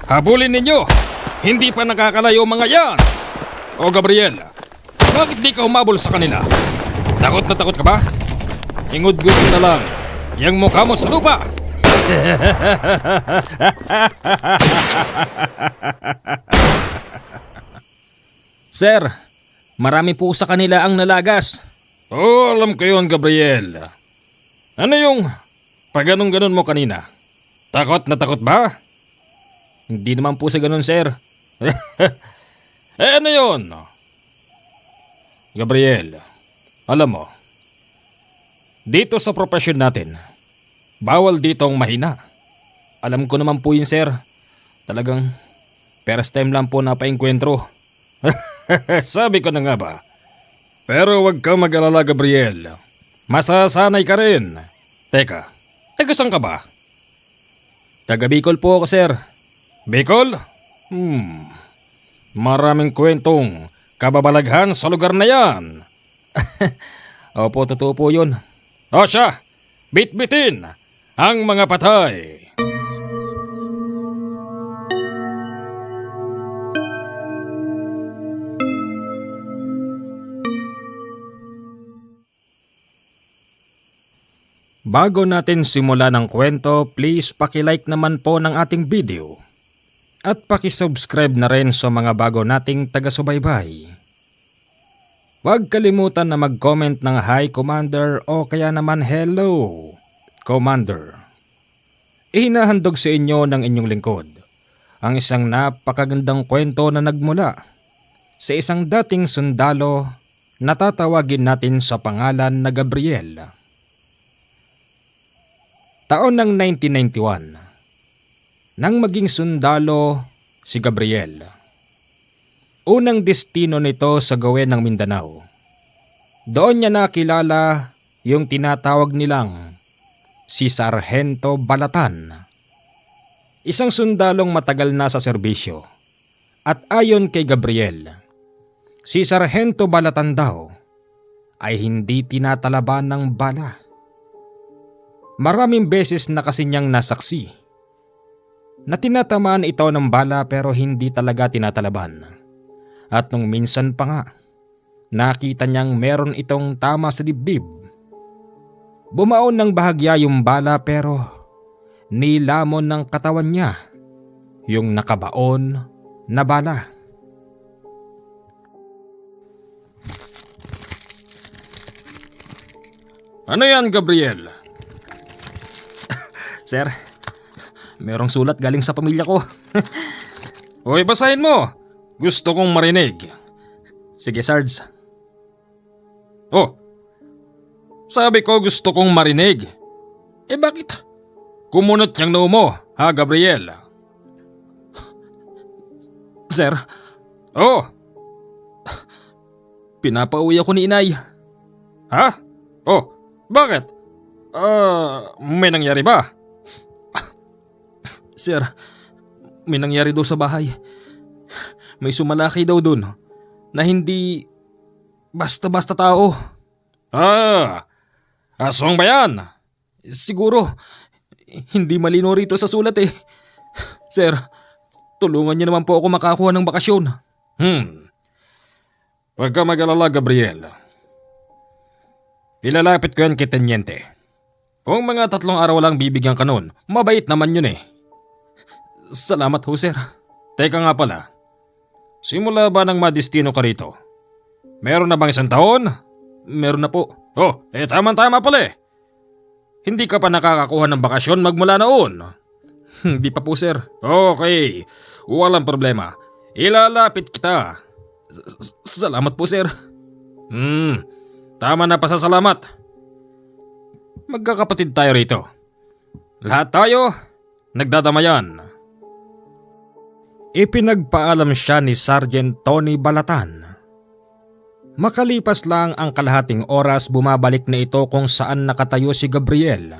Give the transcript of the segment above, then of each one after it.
Habulin ninyo! Hindi pa nakakalayo mga yan! O Gabriel, bakit di ka humabol sa kanila? Takot na takot ka ba? Ingud-gud na lang yang mukha mo sa lupa! Sir, marami po sa kanila ang nalagas. Oo, alam ko yun, Gabriel. Ano yung pag-ganon mo kanina? Takot na takot ba? Hindi naman po sa ganun, sir. Ano yun? Gabriel, alam mo, dito sa profesyon natin, bawal ditong mahina. Alam ko naman po yun, sir. Talagang first time lang po napaengkwentro. Sabi ko na nga ba. Pero wag kang mag-alala, Gabriel. Masasanay ka rin. Teka, taga saan ka ba? Taga Bicol po ako, sir. Bicol? Maraming kwentong kababalaghan sa lugar na yan. Opo, totoo po yun. O siya, bitbitin ang mga patay. Bago natin simulan ang kwento, please paki-like naman po ng ating video. At paki-subscribe na rin sa mga bago nating taga-subaybay. Huwag kalimutan na mag-comment ng Hi Commander o kaya naman Hello Commander. Ihinahandog sa inyo ng inyong lingkod ang isang napakagandang kwento na nagmula sa isang dating sundalo na tatawagin natin sa pangalan na Gabriel. Taon ng 1991, nang maging sundalo si Gabriel. Unang destino nito sa gawin ng Mindanao. Doon niya nakilala yung tinatawag nilang si Sargento Balatan. Isang sundalong matagal na sa serbisyo. At ayon kay Gabriel, si Sargento Balatan daw ay hindi tinatalaban ng bala. Maraming beses na kasi niyang nasaksi na tinatamaan ito ng bala pero hindi talaga tinatalaban. At nung minsan pa nga, nakita niyang meron itong tama sa dibdib. Bumaon ng bahagya yung bala pero nilamon ng katawan niya yung nakabaon na bala. Ano yan, Gabriel? Sir, merong sulat galing sa pamilya ko. Hoy, basahin mo. Gusto kong marinig. Sige, Sarge. Oh, sabi ko gusto kong marinig. Bakit? Kumunot niyang noo mo, ha, Gabriel? Sir, Oh, pinapauwi ako ni inay. ha? Oh, bakit? May nangyari ba? Sir, may nangyari daw sa bahay. May sumalaki daw dun na hindi basta-basta tao. Aswang ba yan? Siguro, hindi malino rito sa sulat eh. Sir, tulungan niyo naman po ako makakuha ng bakasyon. Huwag ka mag-alala, Gabriel. Ilalapit ko yan kay Tenyente. Kung mga 3 araw lang bibigyan ka nun, mabait naman yun eh. Salamat ho, sir. Teka nga pala, simula ba nang madestino ka rito? Meron na bang 1 taon? Meron na po. Oh, tama-tama pala eh. Hindi ka pa nakakakuha ng bakasyon magmula noon. Hindi pa po, sir. Okay, walang problema. Ilalapit kita. Salamat po, sir. Tama na pasasalamat. Magkakapatid tayo rito. Lahat tayo nagdadamayan. Ipinagpaalam siya ni Sergeant Tony Balatan. Makalipas lang ang kalahating oras, bumabalik na ito kung saan nakatayo si Gabriel.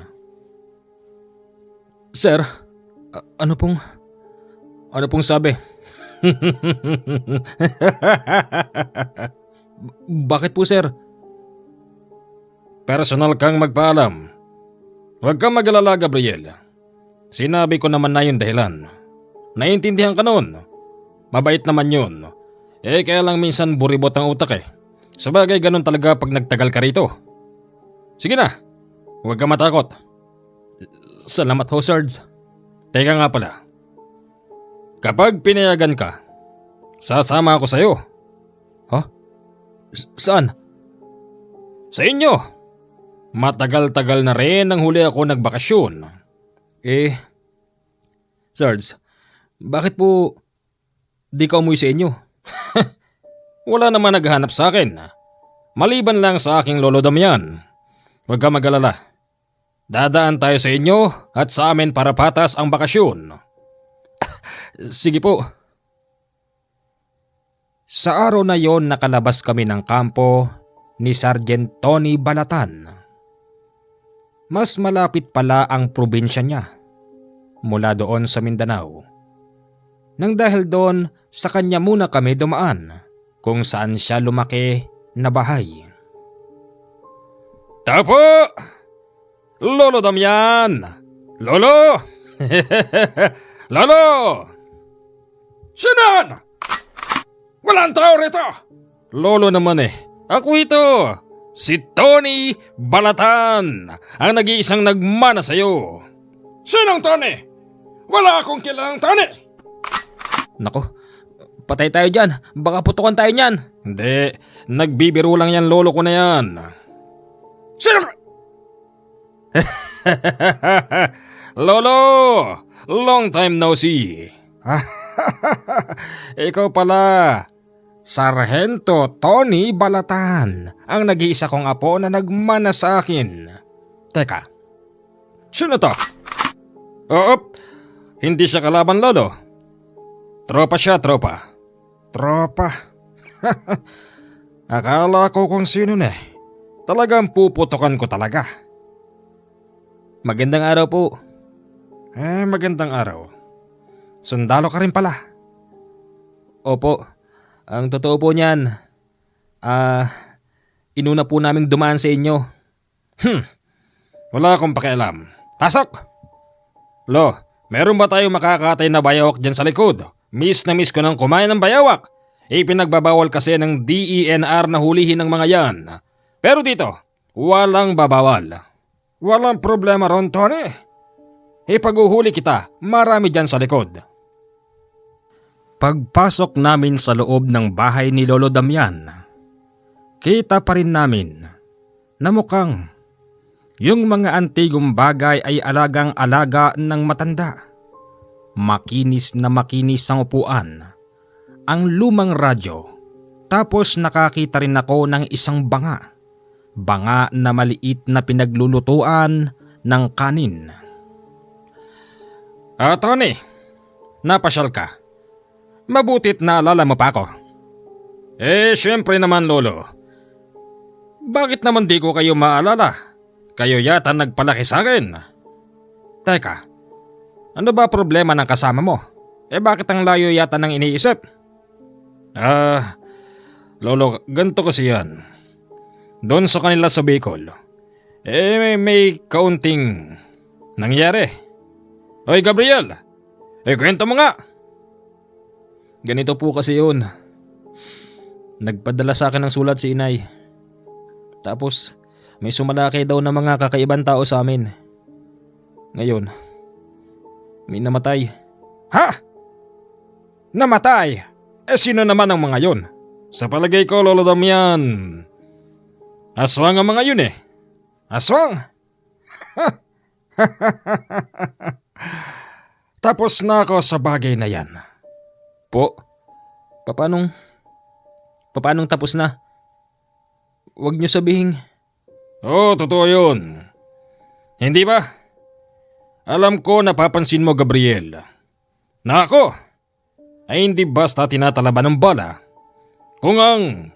Sir, ano pong sabi? Bakit po, sir? Personal kang magpaalam. Huwag kang mag-alala, Gabriel. Sinabi ko naman na yung dahilan. Naiintindihan ka nun. Mabait naman yun. Kaya lang minsan buribot ang utak eh. Sabagay ganun talaga pag nagtagal ka rito. Sige na, huwag ka matakot. Salamat ho, Sarge. Teka nga pala. Kapag pinayagan ka, sasama ako sa'yo. Ha? Saan? Sa inyo. Matagal-tagal na rin nang huli ako nagbakasyon. Sarge, bakit po di ka umuwi sa inyo? Wala naman naghahanap sa akin. Maliban lang sa aking lolo Damian. Huwag ka mag-alala. Dadaan tayo sa inyo at sa amin para patas ang bakasyon. Sige po. Sa araw na yon nakalabas kami ng kampo ni Sergeant Tony Balatan. Mas malapit pala ang probinsya niya mula doon sa Mindanao. Nang dahil doon, sa kanya muna kami dumaan kung saan siya lumaki na bahay. Tapo! Lolo Damian! Lolo! Lolo! Sino yan? Walang tao rito! Lolo naman eh. Ako ito! Si Tony Balatan! Ang nag-iisang nagmana sa'yo. Sinong Tony? Wala akong kilalang Tony! Nako, patay tayo dyan. Baka putukan tayo niyan. Hindi, nagbibiro lang yan lolo ko na yan. Sino ka? Lolo! Long time no see. Ikaw pala, Sargento Tony Balatan, ang nag-iisa kong apo na nagmana sa akin. Teka, sino to? Oo, hindi siya kalaban lolo. Tropa siya, tropa. Tropa? Akala ko kung sino na. Talagang puputokan ko talaga. Magandang araw po. Magandang araw. Sundalo ka rin pala. Opo, ang totoo po niyan, inuna po naming dumaan sa inyo. Wala akong pakialam. Pasok! Lo, meron ba tayong makakatay na bayawak dyan sa likod? Miss na miss ko nang kumain ng bayawak. Ipinagbabawal kasi ng DENR na hulihin ng mga yan. Pero dito, walang babawal. Walang problema ron, Tony. Ipag-uhuli kita, marami dyan sa likod. Pagpasok namin sa loob ng bahay ni Lolo Damian, kita pa rin namin na mukhang yung mga antigong bagay ay alagang-alaga ng matanda. Makinis na makinis ang upuan, ang lumang radyo, tapos nakakita rin ako ng isang banga. Banga na maliit na pinaglulutuan ng kanin. Tony, napasyal ka. Mabutit naalala mo pa ako. Syempre naman lolo. Bakit naman di ko kayo maalala? Kayo yata nagpalaki sa akin. Teka, ano ba problema ng kasama mo? Bakit ang layo yata ng iniisip? Lolo, ganito kasi yan. Doon sa kanila sa Bicol, may kaunting nangyari. Hoy Gabriel, kwento mo nga. Ganito po kasi yun. Nagpadala sa akin ng sulat si inay. Tapos may sumalaki daw na mga kakaibang tao sa amin. Ngayon, may namatay. Ha? Namatay? Sino naman ang mga yun? Sa palagay ko, Lolo Damian, aswang ang mga yun eh. Aswang? Tapos na ako sa bagay na yan. Po? Papanong tapos na? Huwag niyo sabihin. Totoo yun. Hindi ba? Alam ko napapansin mo, Gabriel, na ako ay hindi basta tinatalaban ng bala. Kung ang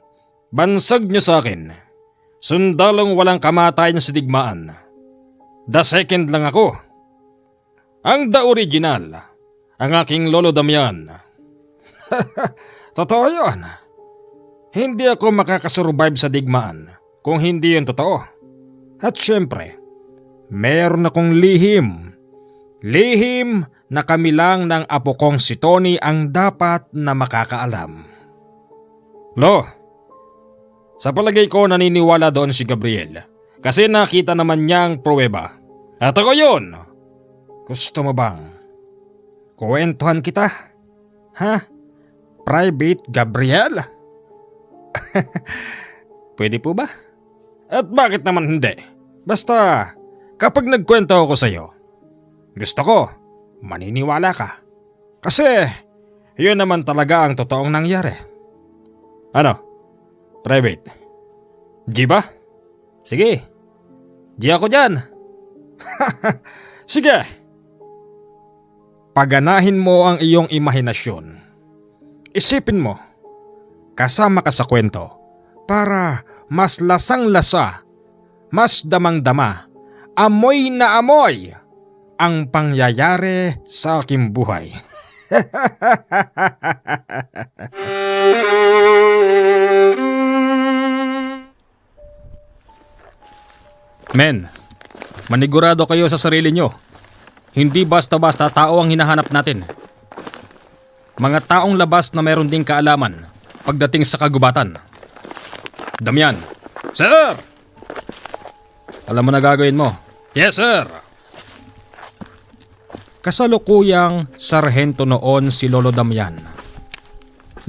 bansag niyo sa akin, sundalong walang kamatayan sa digmaan. The second lang ako. Ang the original, ang aking Lolo Damian. Totoo yun. Hindi ako makakasurvive sa digmaan kung hindi yun totoo. At syempre, meron akong lihim Lihim na kami lang ng apo kong si Tony ang dapat na makakaalam. Lo, sa palagay ko naniniwala doon si Gabriel kasi nakita naman niyang pruweba. At ako yun. Gusto mo bang kuwentuhan kita? Ha? Private Gabriel? Pwede po ba? At bakit naman hindi? Basta kapag nagkwento ako sa'yo, gusto ko maniniwala ka. Kasi yun naman talaga ang totoong nangyari. Ano? Private? G ba? Sige. G ako dyan. Sige. Paganahin mo ang iyong imahinasyon. Isipin mo, kasama ka sa kwento para mas lasang-lasa, mas damang-dama, amoy na amoy ang pangyayari sa aking buhay. Men, manigurado kayo sa sarili nyo. Hindi basta-basta tao ang hinahanap natin. Mga taong labas na mayroon ding kaalaman pagdating sa kagubatan. Damian. Sir! Alam mo na gagawin mo. Yes, sir! Kasalukuyang sarhento noon si Lolo Damian.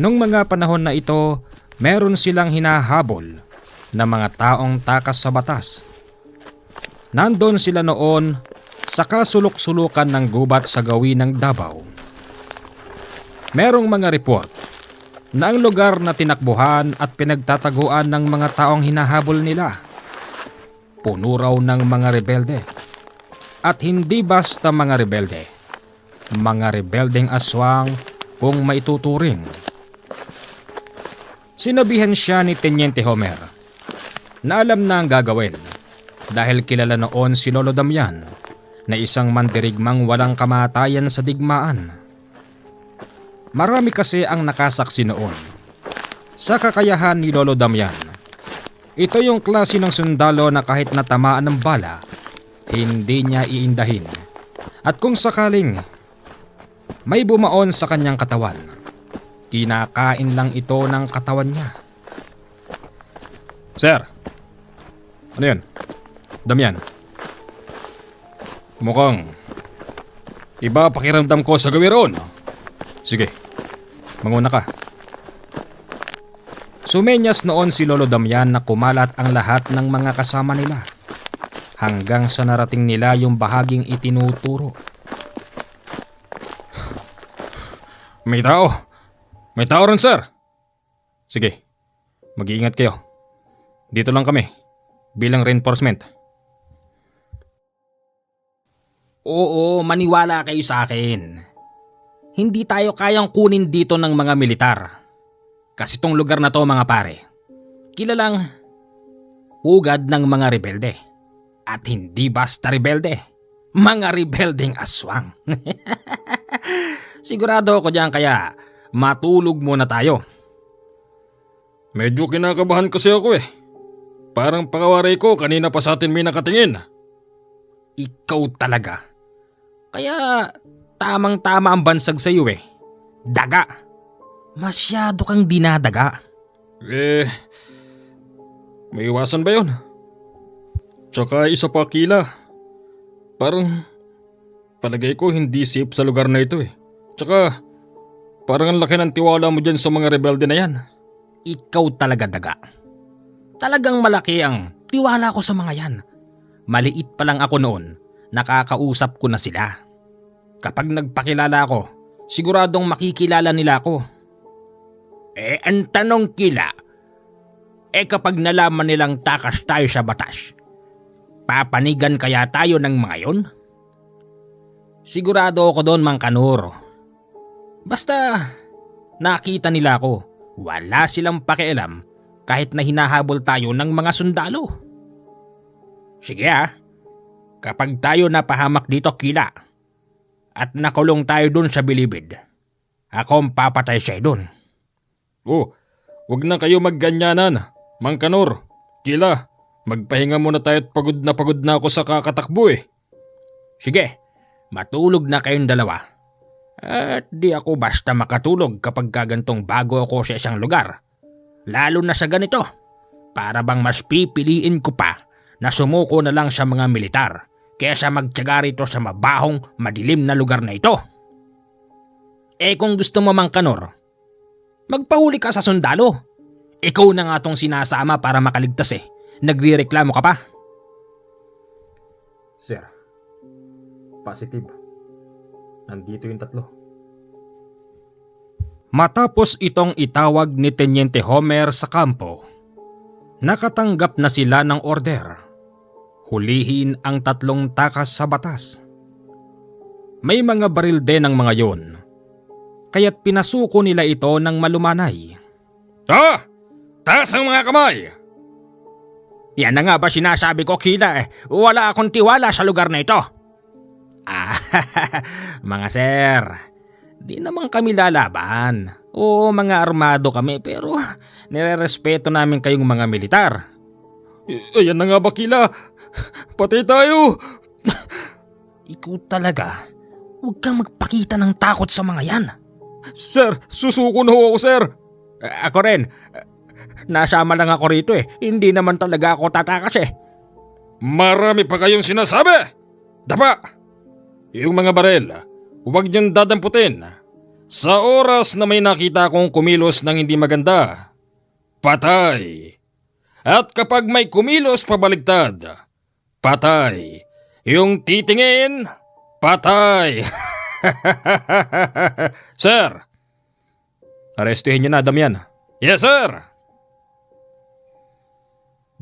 Nung mga panahon na ito, meron silang hinahabol na mga taong takas sa batas. Nandun sila noon sa kasulok-sulukan ng gubat sa gawin ng Davao. Merong mga report na ang lugar na tinakbuhan at pinagtataguan ng mga taong hinahabol nila, puno raw ng mga rebelde. At hindi basta mga rebelde, mga rebeldeng aswang kung maituturing. Sinabihan siya ni Teniente Homer na alam na ang gagawin dahil kilala noon si Lolo Damian na isang mandirigmang walang kamatayan sa digmaan. Marami kasi ang nakasaksi noon sa kakayahan ni Lolo Damian. Ito yung klase ng sundalo na kahit natamaan ng bala, hindi niya iindahin. At kung sakaling may bumaon sa kanyang katawan, kinakain lang ito ng katawan niya. Sir, ano yun? Damian. Mukhang iba pakiramdam ko sa gawiron. Sige, manguna ka. Sumenyas noon si Lolo Damian na kumalat ang lahat ng mga kasama nila hanggang sa narating nila yung bahaging itinuturo. May tao. May tao rin, sir. Sige, mag-iingat kayo. Dito lang kami bilang reinforcement. Oo, maniwala kayo sa akin. Hindi tayo kayang kunin dito ng mga militar. Kasi tong lugar na to, mga pare, kilalang hugad ng mga rebelde. At hindi basta rebelde, mga rebeldeng aswang. Sigurado ako dyan, kaya matulog muna tayo. Medyo kinakabahan kasi ako eh. Parang pakawaray ko kanina pa sa atin may nakatingin. Ikaw talaga. Kaya tamang-tama ang bansag sa iyo eh. Daga. Masyado kang dinadaga. May iwasan ba yun? Tsaka isa pa, Kila. Parang palagay ko hindi safe sa lugar na ito eh. Tsaka parang ang laki ng tiwala mo dyan sa mga rebelde na yan. Ikaw talaga, daga. Talagang malaki ang tiwala ko sa mga yan. Maliit pa lang ako noon, nakakausap ko na sila. Kapag nagpakilala ako, siguradong makikilala nila ako. Ang tanong, Kila, kapag nalaman nilang takas tayo sa batas, papanigan kaya tayo ng mga yon? Sigurado ako doon, Mang Kanor. Basta nakita nila ako, wala silang pakialam kahit na hinahabol tayo ng mga sundalo. Sige kapag tayo napahamak dito, Kila, at nakulong tayo dun sa bilibid, ako ang papatay siya dun. Oh, wag na kayo magganyanan, Mang Kanor. Kila, magpahinga muna tayo at pagod na ako sa kakatakbo eh. Sige, matulog na kayong dalawa. At di ako basta makatulog kapag gagantong bago ako sa isang lugar. Lalo na sa ganito. Para bang mas pipiliin ko pa na sumuko na lang sa mga militar kaysa magtiyaga rito sa mabahong, madilim na lugar na ito. Kung gusto mo mang Kanor, magpahuli ka sa sundalo. Ikaw na nga tong sinasama para makaligtas Nagrereklamo ka pa. Sir, positive. Nandito yung 3. Matapos itong itawag ni Teniente Homer sa kampo, nakatanggap na sila ng order. Hulihin ang 3 takas sa batas. May mga baril din ang mga yon, kaya't pinasuko nila ito ng malumanay. Taas ang mga kamay! Yan na nga ba sinasabi ko, Kila? Wala akong tiwala sa lugar na ito. Mga sir, di naman kami lalaban. Oo, mga armado kami pero nirerespeto namin kayong mga militar. Ayan na nga ba, Kila? Patay tayo! Ikaw talaga, huwag kang magpakita ng takot sa mga yan. Sir, susuko na ho ako, sir. Ako rin. Nasama lang ako rito Hindi naman talaga ako tatakas Marami pa kayong sinasabi! Dapa! Yung mga barel, huwag niyong dadamputin. Sa oras na may nakita kong kumilos ng hindi maganda, patay. At kapag may kumilos pabaligtad, patay. Yung titingin, patay. Sir! Arestihin niyo na, Damian. Yes, sir!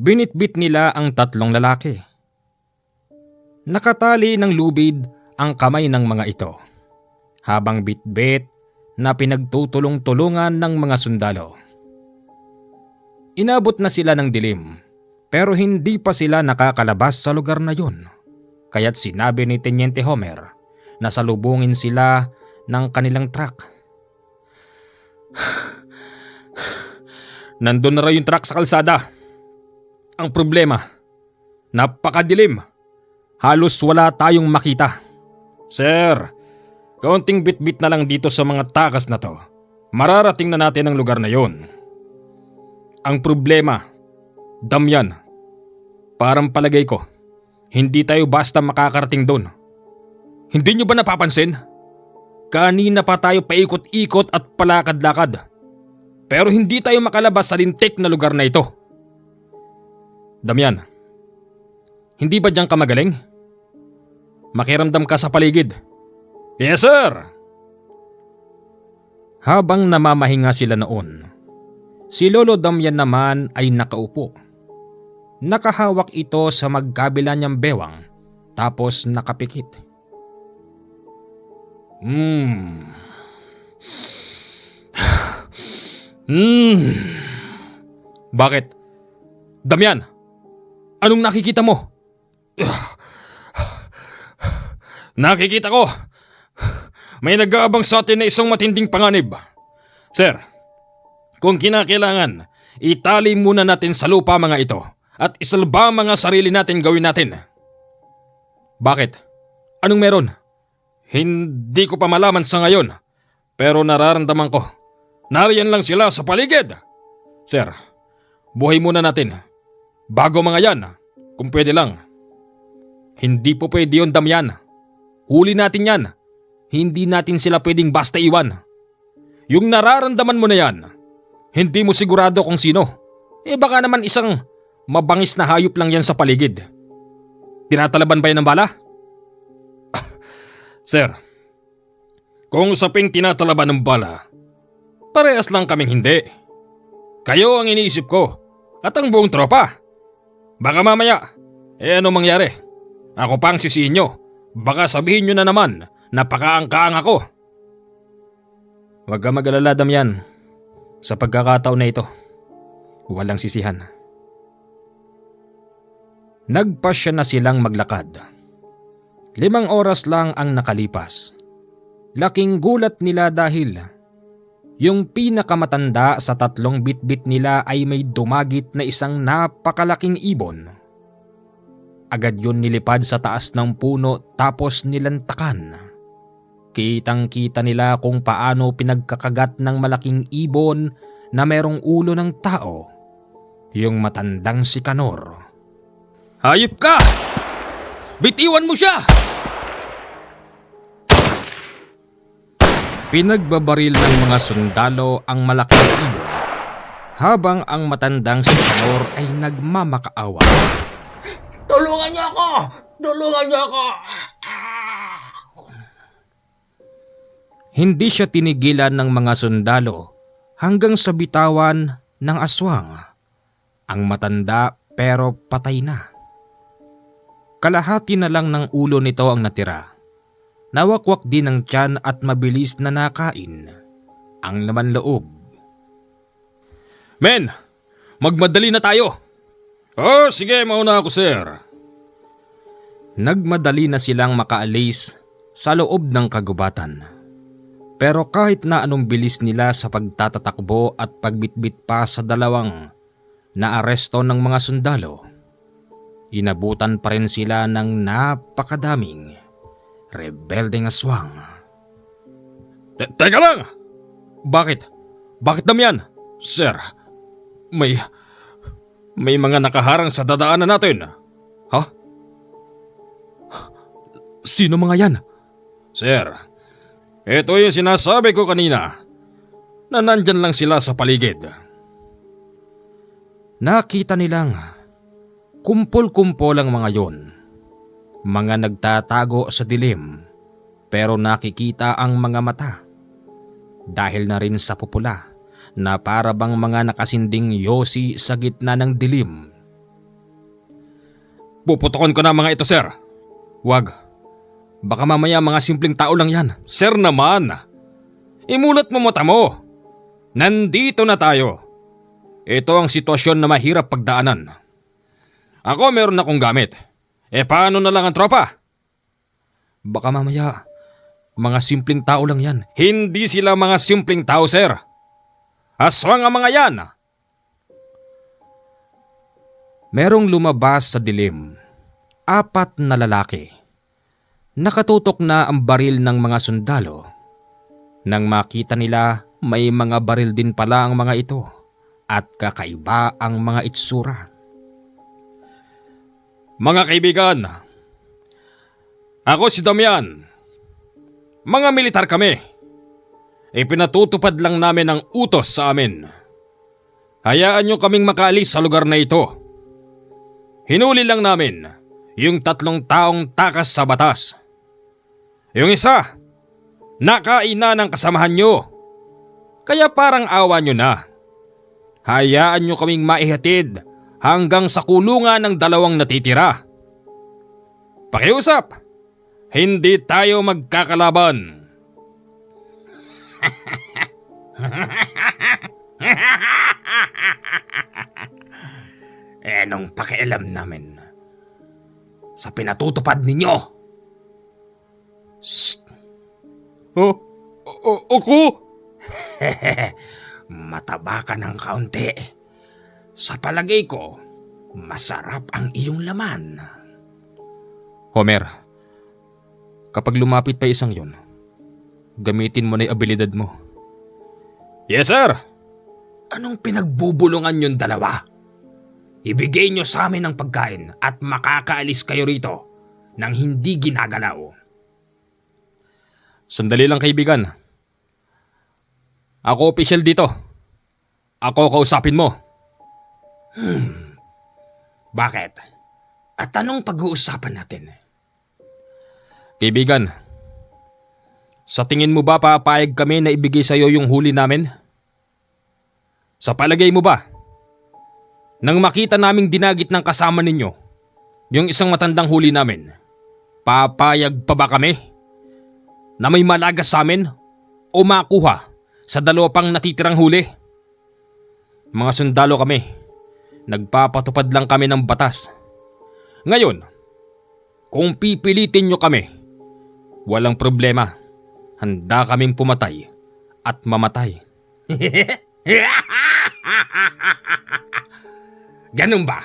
Binitbit nila ang 3 lalaki. Nakatali ng lubid ang kamay ng mga ito, habang bitbit na pinagtutulong-tulungan ng mga sundalo. Inabot na sila ng dilim, pero hindi pa sila nakakalabas sa lugar na yun. Kaya't sinabi ni Teniente Homer na salubungin sila ng kanilang truck. Nandun na raw yung truck sa kalsada. Ang problema, napakadilim. Halos wala tayong makita. Sir, kaunting bit-bit na lang dito sa mga takas na to. Mararating na natin ang lugar na yon. Ang problema, Damian, parang palagay ko, hindi tayo basta makakarating doon. Hindi nyo ba napapansin? Kanina pa tayo paikot-ikot at palakad-lakad. Pero hindi tayo makalabas sa lintik na lugar na ito. Damian, hindi ba diyan ka magaling? Makiramdam ka sa paligid. Yes, sir! Habang namamahinga sila noon, si Lolo Damian naman ay nakaupo. Nakahawak ito sa magkabila niyang bewang tapos nakapikit. Bakit? Damian, anong nakikita mo? Nakikita ko. May nag-aabang sa atin na isang matinding panganib. Sir, kung kinakailangan, itali muna natin sa lupa mga ito at isalba mga sarili natin gawin natin. Bakit? Anong meron? Hindi ko pa malaman sa ngayon, pero nararamdaman ko. Nariyan lang sila sa paligid. Sir, buhay muna natin. Bago mga yan, kung pwede lang. Hindi po pwede yun, Damian. Huli natin yan. Hindi natin sila pwedeng basta iwan. Yung nararamdaman mo na yan, hindi mo sigurado kung sino. Baka naman isang mabangis na hayop lang yan sa paligid. Tinatalaban ba yan ng bala? Sir, kung usaping tinatalaban ng bala, parehas lang kaming hindi. Kayo ang iniisip ko at ang buong tropa. Baka mamaya, ano mangyari? Ako pa ang sisihin nyo. Baka sabihin nyo na naman, napakaangkaang ako. Huwag ka mag-alala, Damian. Sa pagkakataon na ito, walang sisihan. Nagpasya na silang maglakad. 5 oras lang ang nakalipas. Laking gulat nila dahil yung pinakamatanda sa 3 bitbit nila ay may dumagit na isang napakalaking ibon. agad yun nilipad sa taas ng puno tapos nilantakan. Kitang-kita nila kung paano pinagkakagat ng malaking ibon na merong ulo ng tao yung matandang si Kanor. "Hayop ka! Bitiwan mo siya!" Pinagbabaril ng mga sundalo ang malaking ibon habang ang matandang si Kanor ay nagmamakaawa. Tulungan niyo ako! Tulungan niyo ako! Hindi siya tinigilan ng mga sundalo hanggang sa bitawan ng aswang. Ang matanda pero patay na. Kalahati na lang ng ulo nito ang natira. Nawakwak din ang tiyan at mabilis na nakain ang laman loob. "Men, magmadali na tayo." "Oh, sige, mauna ako, sir." Nagmadali na silang makaalis sa loob ng kagubatan. Pero kahit na anong bilis nila sa pagtatatakbo at pagbitbit pa sa dalawang naaresto ng mga sundalo, inabutan pa rin sila ng napakadaming rebeldeng aswang. Teka lang! Bakit? Bakit Damian? "Sir, may mga nakaharang sa dadaanan natin." "Ha? Sino mga yan?" "Sir, ito yung sinasabi ko kanina na nandyan lang sila sa paligid." Nakita nilang kumpol-kumpol ang mga yon. Mga nagtatago sa dilim pero nakikita ang mga mata. Dahil na rin sa pupula na para bang mga nakasinding yosi sa gitna ng dilim. "Puputokan ko na mga ito, sir." "Wag. Baka mamaya mga simpleng tao lang yan." "Sir naman, imulat mo mata mo. Nandito na tayo. Ito ang sitwasyon na mahirap pagdaanan. Ako meron akong gamit. Paano na lang ang tropa?" "Baka mamaya mga simpleng tao lang yan." "Hindi sila mga simpleng tao, sir. Aswang ang mga yan." Merong lumabas sa dilim. 4 na lalaki. Nakatutok na ang baril ng mga sundalo. Nang makita nila, may mga baril din pala ang mga ito at kakaiba ang mga itsura. "Mga kaibigan, ako si Damian. Mga militar kami. Ipinatutupad lang namin ang utos sa amin. Hayaan nyo kaming makaalis sa lugar na ito. Hinuli lang namin yung 3 taong takas sa batas. Yung isa, nakaina ng kasamahan nyo. Kaya parang awa nyo na. Hayaan nyo kaming maihatid hanggang sa kulungan ng 2 natitira. Pakiusap, hindi tayo magkakalaban." Anong pakialam namin sa pinatutupad ninyo? "Shh! Ako?" Mataba ka ng kaunti. Sa palagay ko, masarap ang iyong laman. "Homer, kapag lumapit pa isang yon, gamitin mo na yung abilidad mo." "Yes, sir." Anong pinagbubulungan yung 2? Ibigay nyo sa amin ang pagkain at makakaalis kayo rito nang hindi ginagalaw. "Sandali lang, kaibigan. Ako opisyal dito. Ako kausapin mo." Bakit? At anong pag-uusapan natin? "Kaibigan, sa tingin mo ba papayag kami na ibigay sa iyo yung huli namin? Sa palagay mo ba, nang makita naming dinagit ng kasama ninyo yung isang matandang huli namin, papayag pa ba kami na may malagas sa amin o makuha sa 2 pang natitirang huli? Mga sundalo kami, nagpapatupad lang kami ng batas. Ngayon, kung pipilitin nyo kami, walang problema. Handa kaming pumatay at mamatay." Ganun ba?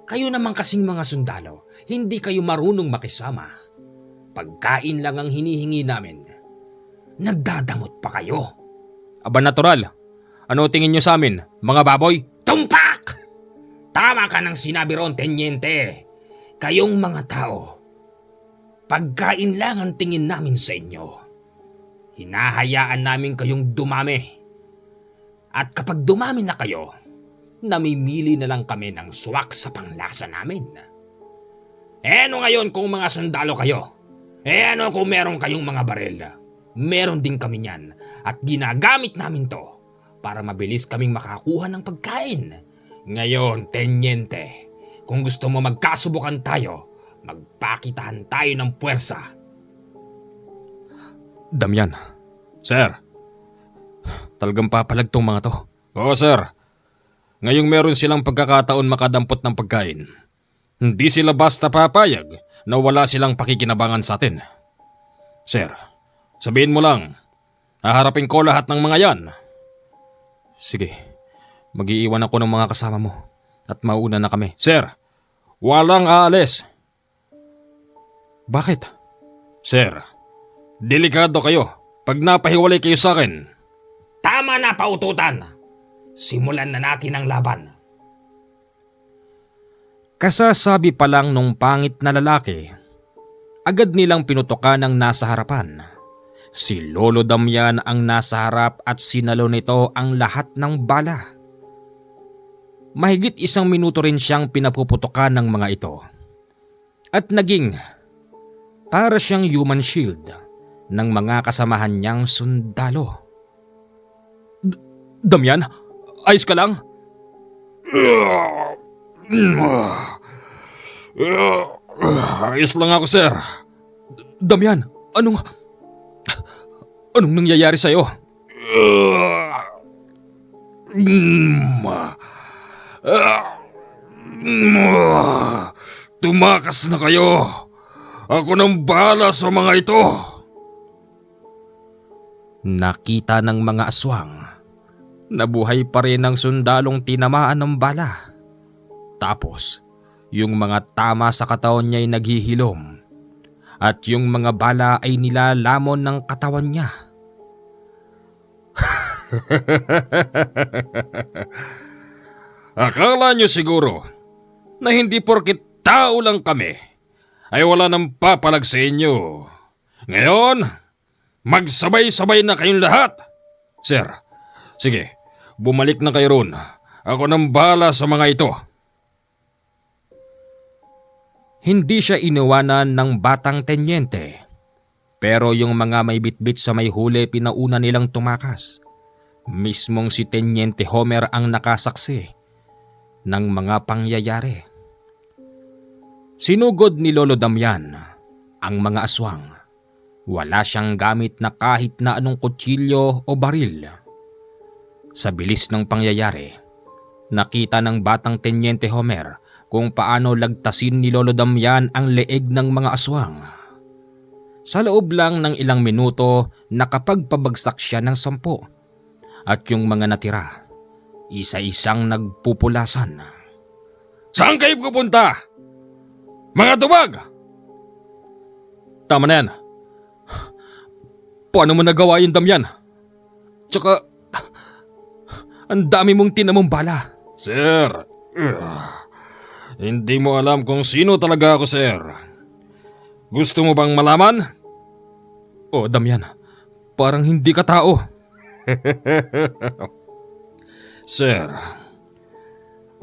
Kayo naman kasing mga sundalo, hindi kayo marunong makisama. Pagkain lang ang hinihingi namin. Nagdadamot pa kayo. Aba natural, ano tingin nyo sa amin, mga baboy? Tumpak! Tama ka ng sinabi ron, tenyente. Kayong mga tao, pagkain lang ang tingin namin sa inyo. Hinahayaan namin kayong dumami. At kapag dumami na kayo, namimili na lang kami ng swak sa panglasa namin. Ano ngayon kung mga sundalo kayo? Ano kung meron kayong mga baril? Meron din kami niyan at ginagamit namin to para mabilis kaming makakuha ng pagkain. Ngayon, tenyente, kung gusto mo magkasubukan tayo, magpakitahan tayo ng puwersa. Damian, sir, talagang papalag tong mga to. Oo sir, ngayong meron silang pagkakataon makadampot ng pagkain. Hindi sila basta papayag na wala silang pakikinabangan sa atin. Sir, sabihin mo lang, haharapin ko lahat ng mga yan. Sige, mag-iiwan ako ng mga kasama mo at mauna na kami. Sir, walang aalis. Bakit? Sir, delikado kayo pag napahiwalay kayo sa akin. Tama na, paututan. Simulan na natin ang laban. Kasasabi pa lang nung pangit na lalaki, agad nilang pinutukan ang nasa harapan. Si Lolo Damian ang nasa harap at sinalo nito ang lahat ng bala. Mahigit 1 minuto rin siyang pinapuputukan ng mga ito. At naging para siyang human shield ng mga kasamahan niyang sundalo. Damian, ayos ka lang? Ayos lang ako, sir. Damian, anong nangyayari sa'yo? Tumakas na kayo. Ako nang bahala sa mga ito. Nakita ng mga aswang. Nabuhay pa rin ang sundalong tinamaan ng bala. Tapos, yung mga tama sa katawan niya ay naghihilom. At yung mga bala ay nilalamon ng katawan niya. Akala niyo siguro na hindi porket tao lang kami ay wala nang papalag sa inyo. Ngayon, magsabay-sabay na kayong lahat. Sir, sige, bumalik na kayo ron. Ako nang bahala sa mga ito. Hindi siya iniwanan ng batang tenyente. Pero yung mga may bitbit sa may huli pinauna nilang tumakas. Mismong si Tenyente Homer ang nakasaksi ng mga pangyayari. Sinugod ni Lolo Damian ang mga aswang. Wala siyang gamit na kahit na anong kutsilyo o baril. Sa bilis ng pangyayari, nakita ng batang Tenyente Homer kung paano lagtasin ni Lolo Damian ang leeg ng mga aswang. Sa loob lang ng ilang minuto, nakapagpabagsak siya ng 10 at yung mga natira, isa-isang nagpupulasan. Saan kayo pupunta? Mga tubag! Tama na yan. Paano mo nagawa yun, Damian? Tsaka, ang dami mong tinamong bala. Sir, hindi mo alam kung sino talaga ako, sir. Gusto mo bang malaman? Oh, Damian, parang hindi ka tao. Sir,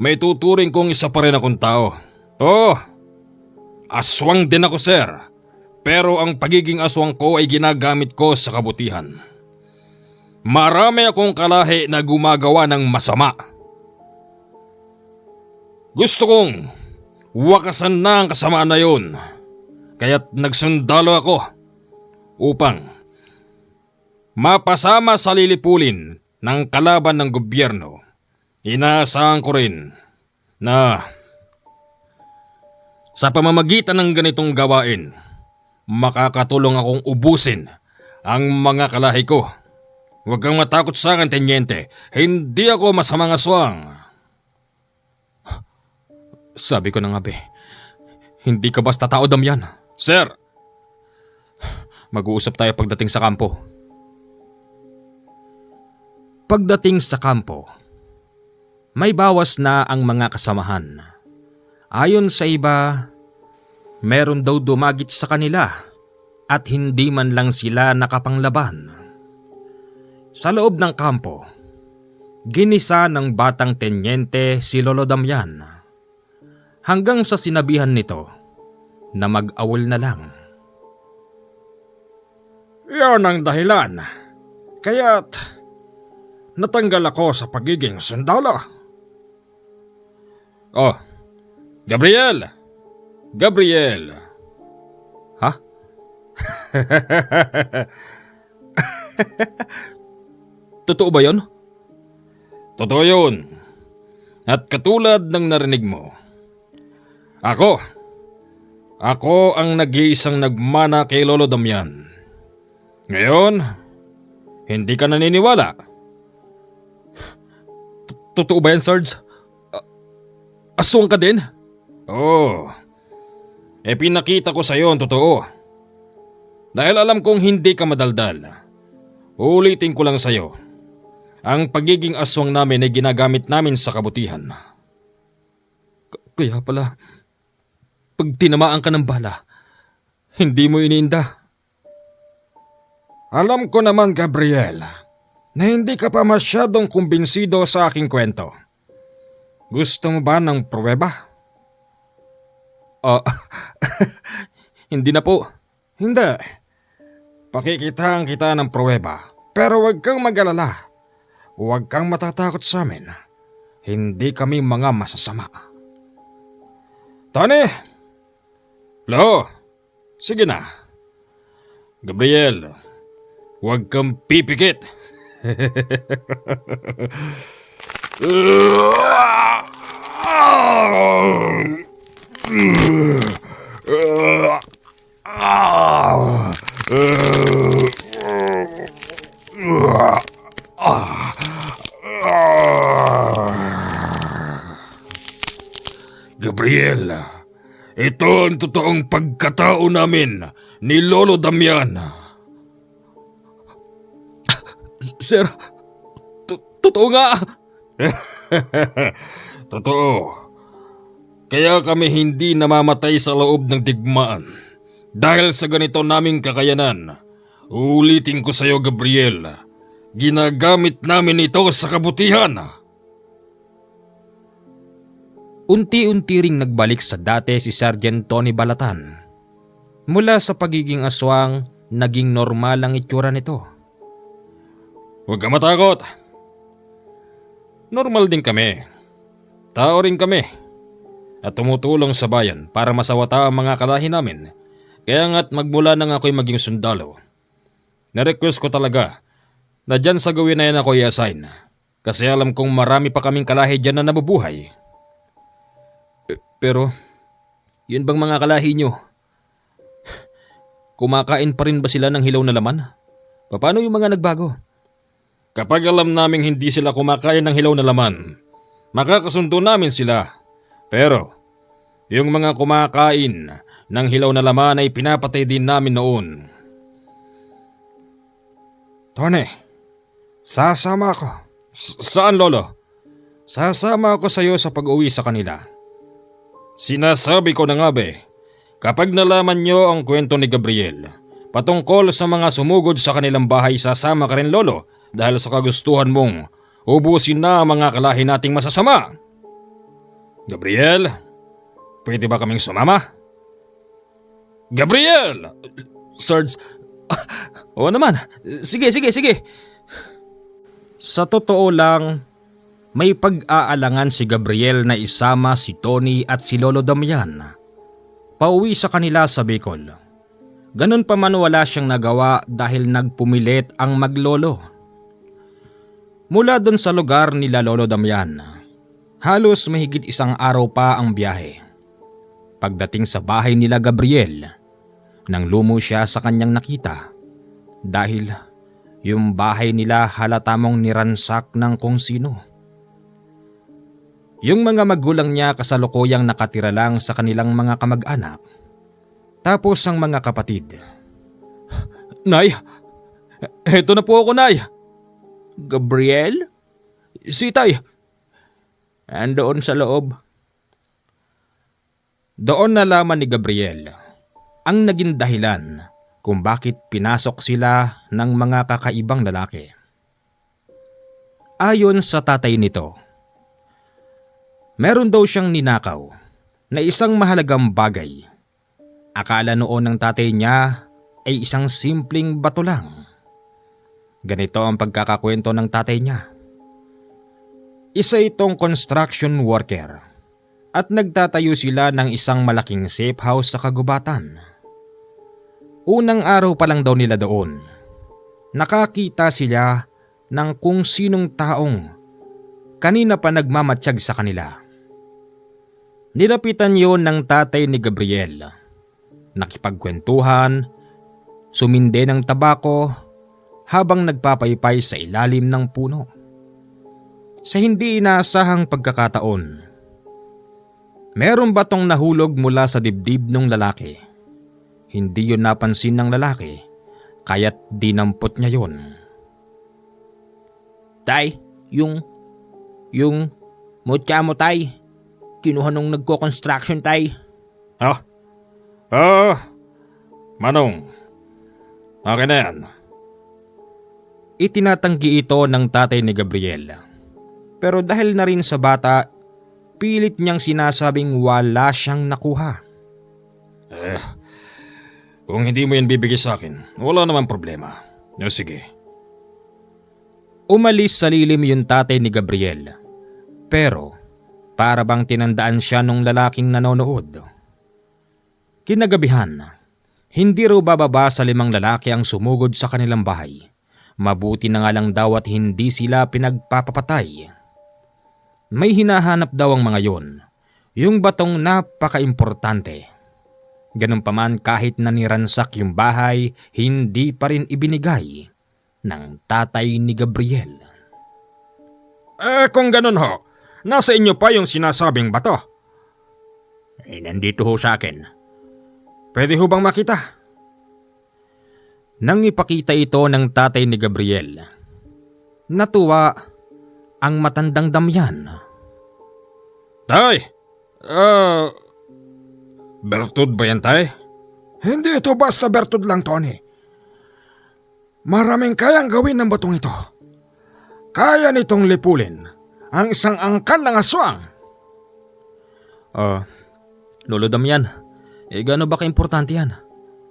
may tuturing kong isa pa rin akong tao. Oh, aswang din ako, sir. Pero ang pagiging aswang ko ay ginagamit ko sa kabutihan. Marami akong kalahi na gumagawa ng masama. Gusto kong wakasan na ang kasamaan na yun. Kaya't nagsundalo ako upang mapasama sa lilipulin ng kalaban ng gobyerno. Inaasahan ko rin na sa pamamagitan ng ganitong gawain, makakatulong akong ubusin ang mga kalahi ko. Huwag kang matakot sa akin, Tenyente. Hindi ako masamang aswang. Sabi ko na nga be, hindi ka basta tao, Damian. Sir! Mag-uusap tayo pagdating sa kampo. Pagdating sa kampo, may bawas na ang mga kasamahan. Ayon sa iba, meron daw dumagit sa kanila at hindi man lang sila nakapanglaban. Sa loob ng kampo, ginisa ng batang tenyente si Lolo Damian hanggang sa sinabihan nito na mag-awol na lang. Yan ang dahilan, kaya't natanggal ako sa pagiging sundalo. Oh, Gabriel! Gabriel! Ha? Totoo ba yun? Totoo yun. At katulad ng narinig mo, Ako ang nag-iisang nagmana kay Lolo Damian. Ngayon, hindi ka naniniwala. Totoo ba yan, Sarge? Aswang ka din? Oo. Pinakita ko sa iyo ang totoo. Dahil alam kong hindi ka madaldal. Ulitin ko lang sa iyo. Ang pagiging aswang namin ay ginagamit namin sa kabutihan. Kaya pala, pag tinamaan ka ng bala, hindi mo iniinda. Alam ko naman, Gabriel, na hindi ka pa masyadong kumbinsido sa aking kwento. Gusto mo ba ng pruweba? Hindi na po. Hindi. Pakikitaan kita ng pruweba, pero huwag kang mag-alala. Huwag kang matatakot sa amin. Hindi kami mga masasama. Tony! Lo! Sige na. Gabriel, huwag kang pipikit. Gabriel, ito ang totoong pagkatao namin ni Lolo Damian. Sir, totoo nga. Totoo. Kaya kami hindi namamatay sa loob ng digmaan. Dahil sa ganito naming kakayanan, ulitin ko sa iyo, Gabriel, ginagamit namin ito sa kabutihan. Unti-unti ring nagbalik sa dati si Sergeant Tony Balatan. Mula sa pagiging aswang, naging normal ang itsura nito. Huwag ka matakot. Normal din kami. Tao rin kami. At tumutulong sa bayan para masawata ang mga kalahi namin. Kaya nga't magmula nang ako'y maging sundalo. Na-request ko talaga na dyan sa gawin na yan ako i-assign. Kasi alam kong marami pa kaming kalahi dyan na nabubuhay. Pero, yun bang mga kalahi nyo? Kumakain pa rin ba sila ng hilaw na laman? Paano yung mga nagbago? Kapag alam naming hindi sila kumakain ng hilaw na laman, makakasundo namin sila. Pero, yung mga kumakain ng hilaw na laman ay pinapatay din namin noon. Tony, sasama ako. Saan, Lolo? Sasama ako sa iyo sa pag-uwi sa kanila. Sinasabi ko na nga kapag nalaman nyo ang kwento ni Gabriel, patungkol sa mga sumugod sa kanilang bahay, sasama ka rin, Lolo, dahil sa kagustuhan mong ubusin na ang mga kalahi nating masasama. Gabriel, pwede ba kaming sumama? Gabriel! Sarge, oo naman. Sige. Sa totoo lang, may pag-aalangan si Gabriel na isama si Tony at si Lolo Damian pauwi sa kanila sa Bicol. Ganun pa man wala siyang nagawa dahil nagpumilit ang maglolo. Mula dun sa lugar nila Lolo Damian, halos mahigit isang araw pa ang biyahe. Pagdating sa bahay nila Gabriel, nang lumo siya sa kanyang nakita dahil yung bahay nila halata mong niransak ng kung sino. Yung mga magulang niya kasalukuyang nakatira lang sa kanilang mga kamag-anak. Tapos ang mga kapatid. Nay, eto na po ako, Nay. Gabriel? Si Tay. Andoon sa loob. Doon nalaman ni Gabriel ang naging dahilan kung bakit pinasok sila ng mga kakaibang lalaki. Ayon sa tatay nito, meron daw siyang ninakaw na isang mahalagang bagay. Akala noon ng tatay niya ay isang simpleng bato lang. Ganito ang pagkakakwento ng tatay niya. Isa itong construction worker at nagtatayo sila ng isang malaking safe house sa kagubatan. Unang araw pa lang daw nila doon, nakakita sila ng kung sinong taong kanina pa nagmamatsyag sa kanila. Nilapitan yon ng tatay ni Gabriel. Nakipagkwentuhan, suminde ng tabako habang nagpapaypay sa ilalim ng puno. Sa hindi inaasahang pagkakataon, meron batong nahulog mula sa dibdib ng lalaki. Hindi yun napansin ng lalaki, kaya't dinampot niya yun. Tay, yung mutya mo, Tay. Kinuha nung nagko-construction, Tay. Manong, akin na yan. Itinatanggi ito ng tatay ni Gabriel. Pero dahil na rin sa bata, pilit niyang sinasabing wala siyang nakuha. Kung hindi mo yan bibigay sa akin, wala naman problema. Sige. Umalis sa lilim yung tatay ni Gabriel. Pero para bang tinandaan siya nung lalaking nanonood. Kinagabihan, hindi raw bababa sa 5 lalaki ang sumugod sa kanilang bahay. Mabuti na nga lang daw at hindi sila pinagpapapatay. May hinahanap daw ang mga yon, yung batong napaka-importante. Ganun pa man kahit naniransak yung bahay, hindi pa rin ibinigay ng tatay ni Gabriel. Kung ganun ho, nasa inyo pa yung sinasabing bato? Nandito ho sa akin. Pwede ho bang makita? Nang ipakita ito ng tatay ni Gabriel, natuwa ang matandang damyan. Tay! Bertud ba yan, Tay? Hindi ito basta bertud lang, Tony. Maraming kayang gawin ng batong ito. Kaya nitong lipulin ang isang angkan ng aswang. Lolo Damian, gaano ba ka-importante yan?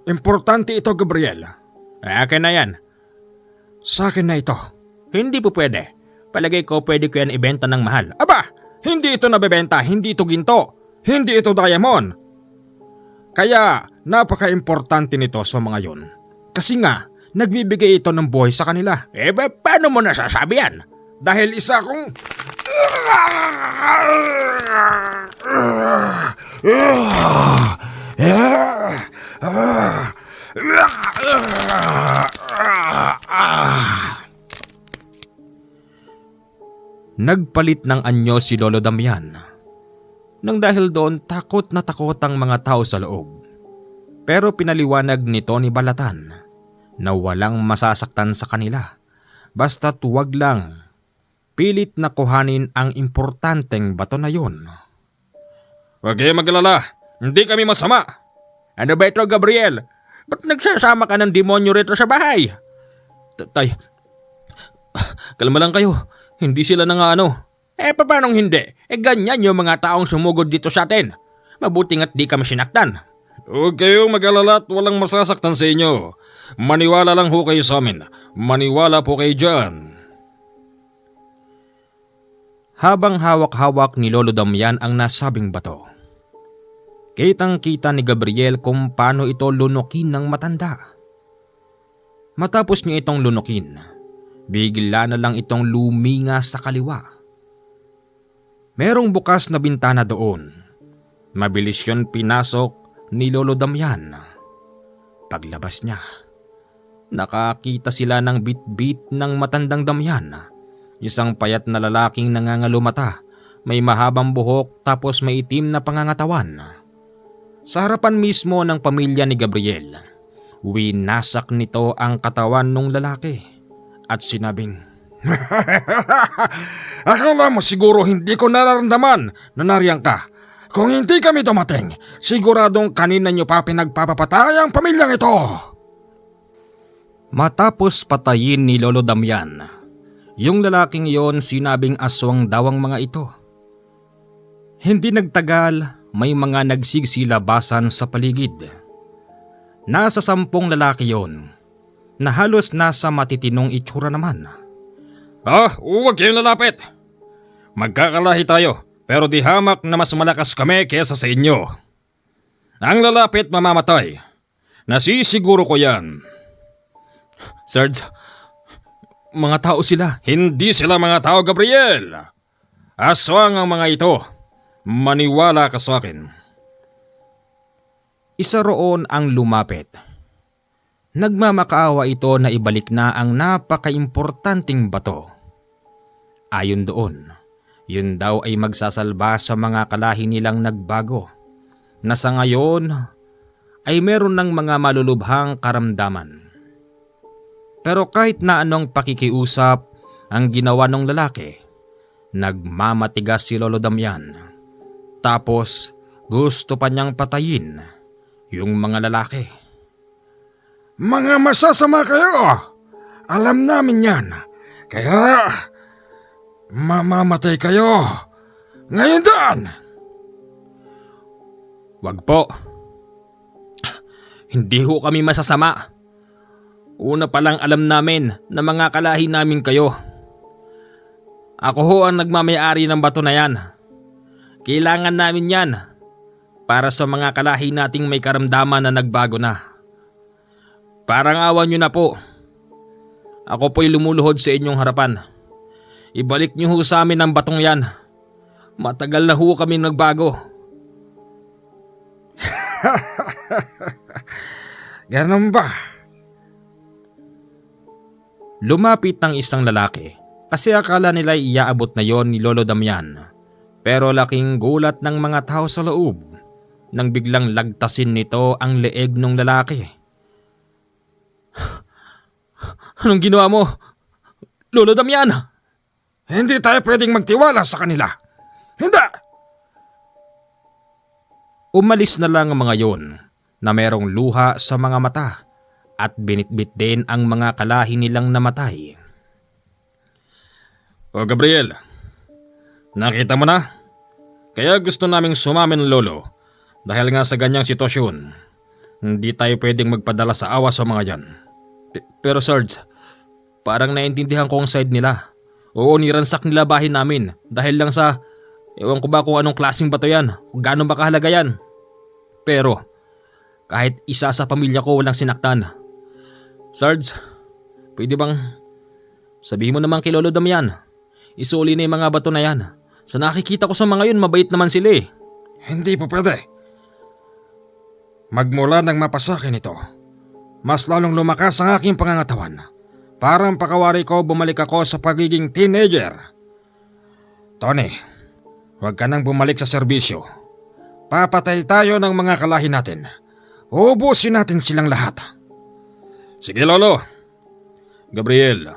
Importante ito, Gabriel. Akin na yan. Sa akin na ito. Hindi po pwede. Palagay ko pwede ko yan ibenta ng mahal. Aba, hindi ito nabebenta, hindi ito ginto, hindi ito diamond. Kaya napaka-importante nito sa mga yon. Kasi nga, nagbibigay ito ng buhay sa kanila. Paano mo nasasabi yan? Dahil isa kong... Nagpalit ng anyo si Lolo Damian. Nang dahil doon takot na takot ang mga tao sa loob. Pero pinaliwanag ni Tony Balatan na walang masasaktan sa kanila. Basta't huwag lang pilit na kuhanin ang importanteng bato na yun. Huwag kayo maglala, hindi kami masama. Ano ba ito, Gabriel? Ba't nagsasama ka ng demonyo rito sa bahay? Tay, kalma lang kayo. Hindi sila na nga ano. Paanong hindi? Ganyan yung mga taong sumugod dito sa atin. Mabuti nga't di kami sinaktan. Huwag kayong mag-alala at walang masasaktan sa inyo. Maniwala lang ho kayo sa amin. Maniwala po kayo dyan. Habang hawak-hawak ni Lolo Damian ang nasabing bato, kitang-kita ni Gabriel kung paano ito lunukin ng matanda. Matapos niya itong lunukin, bigla na lang itong luminga sa kaliwa. Merong bukas na bintana doon. Mabilis yun pinasok ni Lolo Damian. Paglabas niya, nakakita sila ng bit-bit ng matandang Damian. Isang payat na lalaking nangangalumata may mahabang buhok tapos may itim na pangangatawan. Sa harapan mismo ng pamilya ni Gabriel, winasak nito ang katawan ng lalaki at sinabing, Akala mo siguro hindi ko nararamdaman na nariyan ka. Kung hindi kami dumating, siguradong kanina nyo pa pinagpapapatay ang pamilyang ito. Matapos patayin ni Lolo Damian, yung lalaking iyon sinabing aswang daw ang mga ito. Hindi nagtagal, may mga nagsigsilabasan sa paligid. Nasa 10 lalaki yon, na halos nasa matitinong itsura naman. Huwag kayong lalapit. Magkakalahi tayo, pero di hamak na mas malakas kami kesa sa inyo. Ang lalapit mamamatay. Nasisiguro ko yan. Sarge, mga tao sila. Hindi sila mga tao, Gabriel. Aswang ang mga ito. Maniwala ka sa akin. Isa roon ang lumapit. Nagmamakaawa ito na ibalik na ang napakaimportanting bato. Ayon doon, yun daw ay magsasalba sa mga kalahi nilang nagbago, na sa ngayon ay meron ng mga malulubhang karamdaman. Pero kahit na anong pakikiusap ang ginawa ng lalaki, nagmamatigas si Lolo Damian. Tapos gusto pa niyang patayin yung mga lalaki. Mga masasama kayo. Alam namin yan. Kaya mamamatay kayo. Ngayon daan. Wag po. Hindi ho kami masasama. Una pa lang alam namin na mga kalahi namin kayo. Ako ho ang nagmamayari ng bato na yan. Kailangan namin yan para sa mga kalahi nating may karamdaman na nagbago na. Parang awan nyo na po. Ako po'y lumuluhod sa inyong harapan. Ibalik nyo ho sa amin ang batong yan. Matagal na ho kami nagbago. Ganun ba? Lumapit ng isang lalaki kasi akala nila iaabot na yon ni Lolo Damian. Pero laking gulat ng mga tao sa loob nang biglang lagtasin nito ang leeg ng lalaki. Anong ginawa mo, Lolo Damian? Hindi tayo pwedeng magtiwala sa kanila. Hindi! Umalis na lang ang mga yon na merong luha sa mga mata at binitbit din ang mga kalahi nilang namatay. O Gabriel, nakita mo na? Kaya gusto naming sumamin lolo dahil nga sa ganyang sitwasyon. Hindi tayo pwedeng magpadala sa awa sa mga yan. Pero Sarge, parang naintindihan ko ang side nila. Oo, niransak nila bahay namin dahil lang sa, ewan ko ba kung anong klaseng bato yan, kung gaano ba kahalaga yan. Pero, kahit isa sa pamilya ko walang sinaktan. Sarge, pwede bang sabihin mo naman kay Lolo Damian, isuli na yung mga bato na yan. Sa nakikita ko sa mga yun, mabait naman sila eh. Hindi po pwede. Magmula nang mapasakin ito, mas lalong lumakas ang aking pangangatawan. Parang pakawari ko bumalik ako sa pagiging teenager. Tony, huwag ka nang bumalik sa serbisyo. Papatay tayo ng mga kalahi natin. Ubusin natin silang lahat. Sige lolo. Gabriel,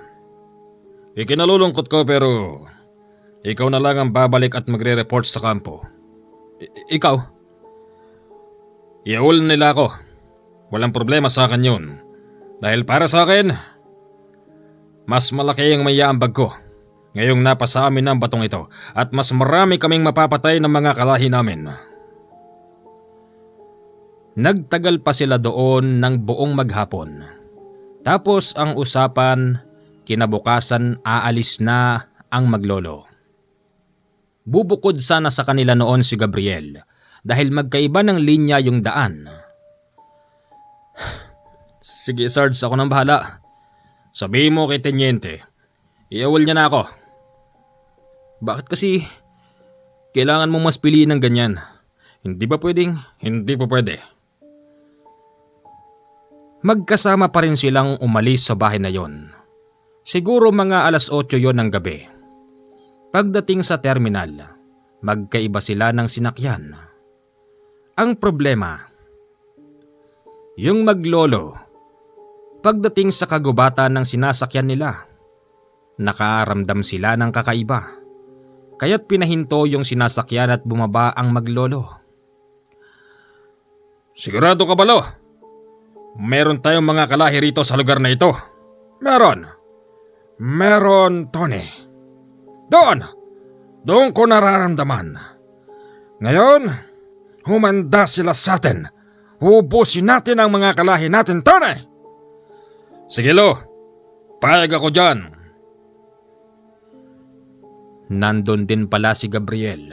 ikinalulungkot ko pero ikaw na lang ang babalik at magre-report sa kampo. Ikaw? Iawol nila ako. Walang problema sa akin yun. Dahil para sa akin, mas malaki ang mayambag ko ngayong napasa amin ang batong ito at mas marami kaming mapapatay ng mga kalahi namin. Nagtagal pa sila doon ng buong maghapon. Tapos ang usapan, kinabukasan aalis na ang maglolo. Bubukod sana sa kanila noon si Gabriel dahil magkaiba ng linya yung daan. Sige Sarge, ako nang bahala. Sabihin mo kay Tenyente, iawol niya na ako. Bakit kasi kailangan mong mas piliin ng ganyan? Hindi ba pwedeng? Hindi po pwede. Magkasama pa rin silang umalis sa bahay na yon. Siguro mga 8:00 yon ng gabi. Pagdating sa terminal, magkaiba sila ng sinakyan. Ang problema, yung maglolo, pagdating sa kagubatan ng sinasakyan nila, nakaramdam sila ng kakaiba. Kaya't pinahinto yung sinasakyan at bumaba ang maglolo. Sigurado ka ba, Lo? Meron tayong mga kalahi rito sa lugar na ito. Meron, Tony. Doon ko nararamdaman. Ngayon, humanda sila sa atin. Ubusin natin ang mga kalahi natin, Tony. Sige, Lo. Payag ako dyan. Nandun din pala si Gabriel.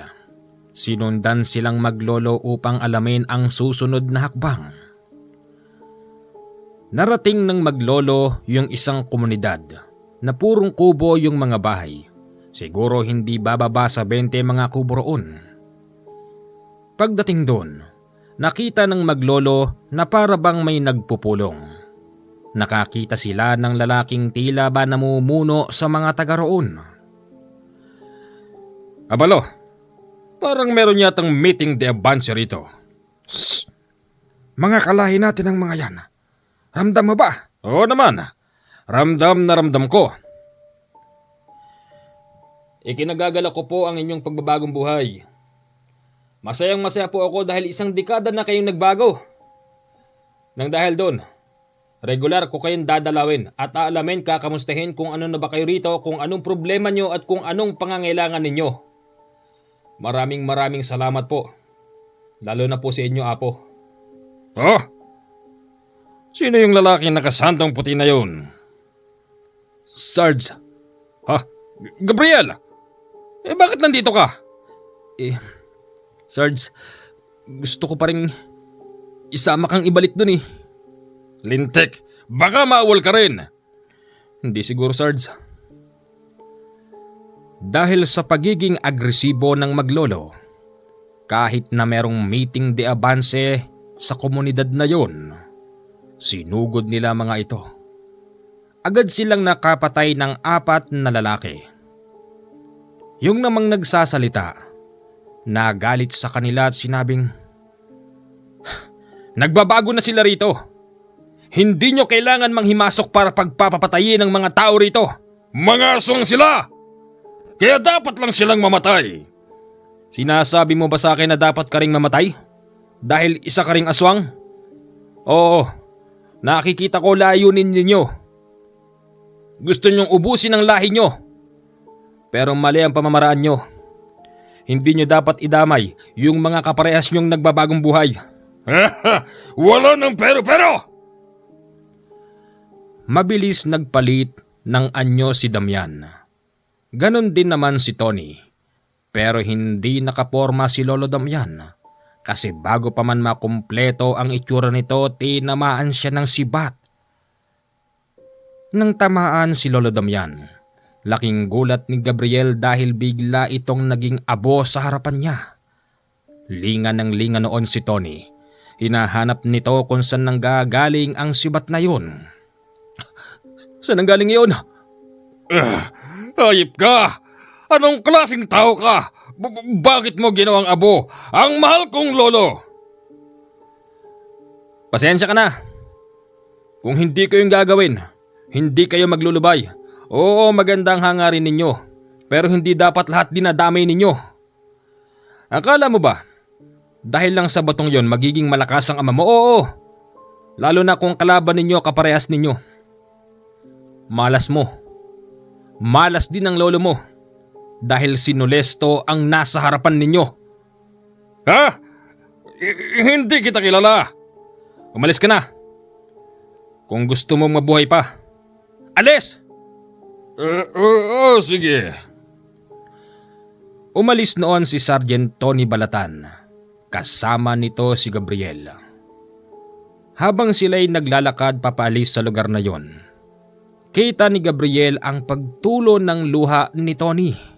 Sinundan silang maglolo upang alamin ang susunod na hakbang. Narating ng maglolo yung isang komunidad na purong kubo yung mga bahay. Siguro hindi bababa sa 20 mga kubo roon. Pagdating doon, nakita ng maglolo na para bang may nagpupulong. Nakakita sila ng lalaking tila ba namumuno sa mga taga roon. Abalo, parang meron yatang meeting de advance rito. Shh! Mga kalahi natin ang mga yan. Ramdam mo ba? Oo naman. Ramdam na ramdam ko. Ikinagagalak ko po ang inyong pagbabagong buhay. Masayang masaya po ako dahil isang dekada na kayong nagbago. Nang dahil doon, regular ko kayong dadalawin at aalamin kakamustahin kung ano na ba kayo rito, kung anong problema nyo at kung anong pangangailangan ninyo. Maraming salamat po. Lalo na po sa inyo, Apo. Oh! Sino yung lalaking nakasandang puti na yun? Sarge. Ha? Gabriel! Bakit nandito ka? Sarge, gusto ko pa rin isama kang ibalik dun eh. Lintik, baka maawal ka rin. Hindi siguro, Sarge. Dahil sa pagiging agresibo ng maglolo, kahit na merong meeting de avance sa komunidad na yon, sinugod nila mga ito. Agad silang nakapatay ng 4 na lalaki. Yung namang nagsasalita, nagalit sa kanila at sinabing, "Nagbabago na sila rito. Hindi nyo kailangan manghimasok para pagpapatayin ng mga tao rito. Mga aswang sila! Kaya dapat lang silang mamatay." Sinasabi mo ba sa akin na dapat ka ring mamatay? Dahil isa ka ring aswang? Oo, nakikita ko layunin ninyo. Gusto nyong ubusin ang lahi nyo. Pero mali ang pamamaraan nyo. Hindi nyo dapat idamay yung mga kaparehas nyong nagbabagong buhay. Wala ng pero! Mabilis nagpalit ng anyo si Damian. Ganon din naman si Tony. Pero hindi nakaporma si Lolo Damian. Kasi bago pa man makumpleto ang itsura nito, tinamaan siya ng sibat. Nang tamaan si Lolo Damian, laking gulat ni Gabriel dahil bigla itong naging abo sa harapan niya. Linga ng linga noon si Tony. Hinahanap nito kung saan nanggagaling ang sibat na yun. Saan nanggaling yun? Ayip ka! Anong klaseng tao ka? Bakit mo ginawang abo ang mahal kong lolo? Pasensya ka na. Kung hindi ko yung gagawin, hindi kayo maglulubay. Oo, magandang hangarin ninyo. Pero hindi dapat lahat dinadamay ninyo. Akala mo ba, dahil lang sa batong yon magiging malakas ang ama mo? Oo. Lalo na kung kalaban ninyo kaparehas ninyo. Malas mo. Malas din ang lolo mo. Dahil si Nolesto ang nasa harapan ninyo. Ha? Hindi kita kilala. Umalis ka na. Kung gusto mong mabuhay pa. Alis! Sige. Umalis noon si Sergeant Tony Balatan. Kasama nito si Gabriel. Habang sila'y naglalakad papaalis sa lugar na yon, kita ni Gabriel ang pagtulo ng luha ni Tony.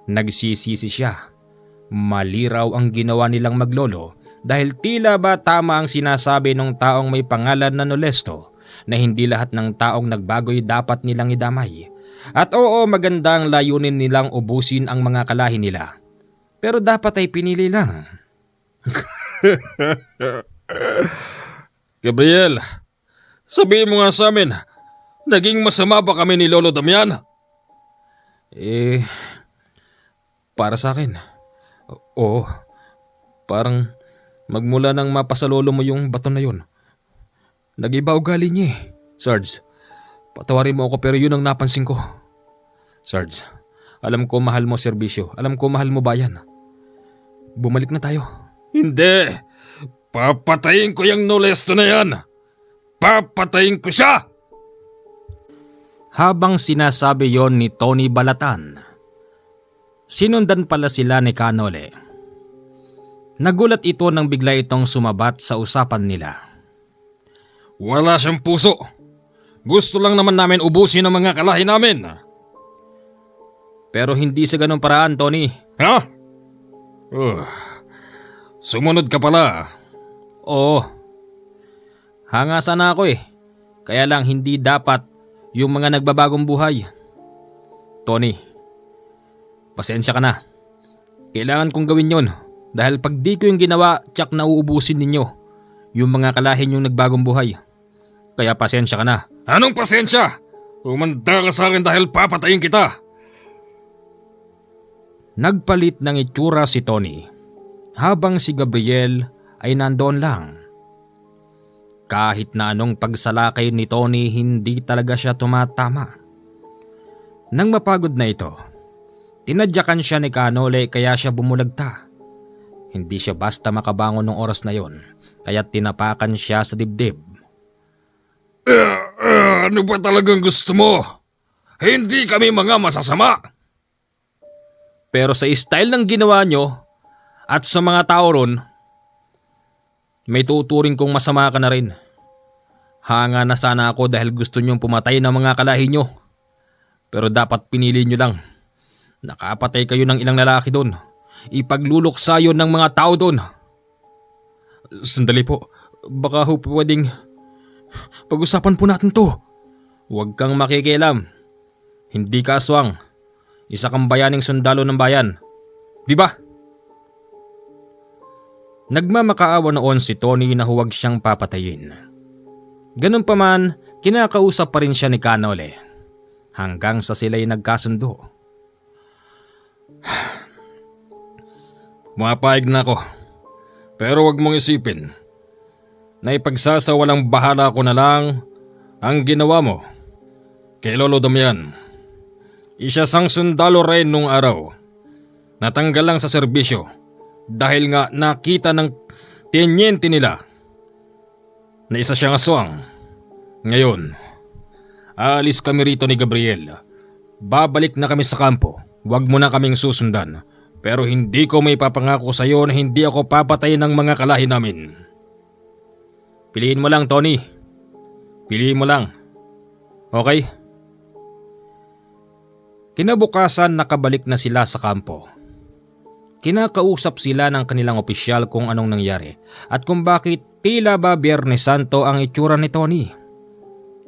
Nagsisisi siya. Maliraw ang ginawa nilang maglolo dahil tila ba tama ang sinasabi ng taong may pangalan na Nolesto na hindi lahat ng taong nagbago'y dapat nilang idamay. At oo, magandang layunin nilang ubusin ang mga kalahi nila. Pero dapat ay pinili lang. Gabriel, sabihin mo nga sa amin, naging masama ba kami ni Lolo Damian? Para sa akin, oo. Parang magmula nang mapasalolo mo yung bato na yun, nag-iba ugali niya eh. Sarge, patawarin mo ako pero yun ang napansin ko. Sarge, alam ko mahal mo serbisyo. Alam ko mahal mo bayan. Bumalik na tayo. Hindi! Papatayin ko yung Nolesto na yan! Papatayin ko siya! Habang sinasabi yon ni Tony Balatan, sinundan pala sila ni Canole. Nagulat ito nang bigla itong sumabat sa usapan nila. Wala siyang puso. Gusto lang naman namin ubusin ang mga kalahi namin. Pero hindi sa ganong paraan, Tony. Ha? Sumunod ka pala. Oo. Hanga sana ako eh. Kaya lang hindi dapat yung mga nagbabagong buhay. Tony, pasensya ka na. Kailangan kong gawin yon. Dahil pag di ko yung ginawa, tsak na uubusin ninyo yung mga kalahin yung nagbagong buhay. Kaya pasensya ka na. Anong pasensya? Umanda ka sa akin dahil papatayin kita. Nagpalit ng itsura si Tony habang si Gabriel ay nandoon lang. Kahit na anong pagsalakay ni Tony, hindi talaga siya tumatama. Nang mapagod na ito, tinadyakan siya ni Canole kaya siya bumulagta. Hindi siya basta makabangon ng oras na yon, kaya tinapakan siya sa dibdib. Ano ba talagang gusto mo? Hindi kami mga masasama. Pero sa style ng ginawa nyo at sa mga tao ron, may tuturing kong masama ka na rin. Hanga na sana ako dahil gusto nyong pumatay ng mga kalahi nyo. Pero dapat pinili nyo lang. Nakapatay kayo ng ilang lalaki doon. Ipagluluksa yun ng mga tao doon. Sandali po, baka ho pwedeng pag-usapan po natin to. Huwag kang makikialam. Hindi ka aswang. Isa kang bayaning sundalo ng bayan. Di ba? Nagmamakaawa noon si Tony na huwag siyang papatayin. Ganun pa man, kinakausap pa rin siya ni Canole hanggang sa sila'y nagkasundo. Mapayag na ako. Pero wag mong isipin na ipagsasawalang bahala ko na lang ang ginawa mo kay Lolo Damian. Isa sang sundalo rin nung araw. Natanggal lang sa serbisyo dahil nga nakita ng tenyente nila na isa siyang aswang. Ngayon, aalis kami rito ni Gabriel. Babalik na kami sa kampo. Huwag mo na kaming susundan. Pero hindi ko may papangako sa iyo na hindi ako papatayin ng mga kalahi namin. Piliin mo lang, Tony. Piliin mo lang. Okay? Kinabukasan nakabalik na sila sa kampo. Kinakausap sila ng kanilang opisyal kung anong nangyari at kung bakit tila ba Biyernes Santo ang itsura ni Tony.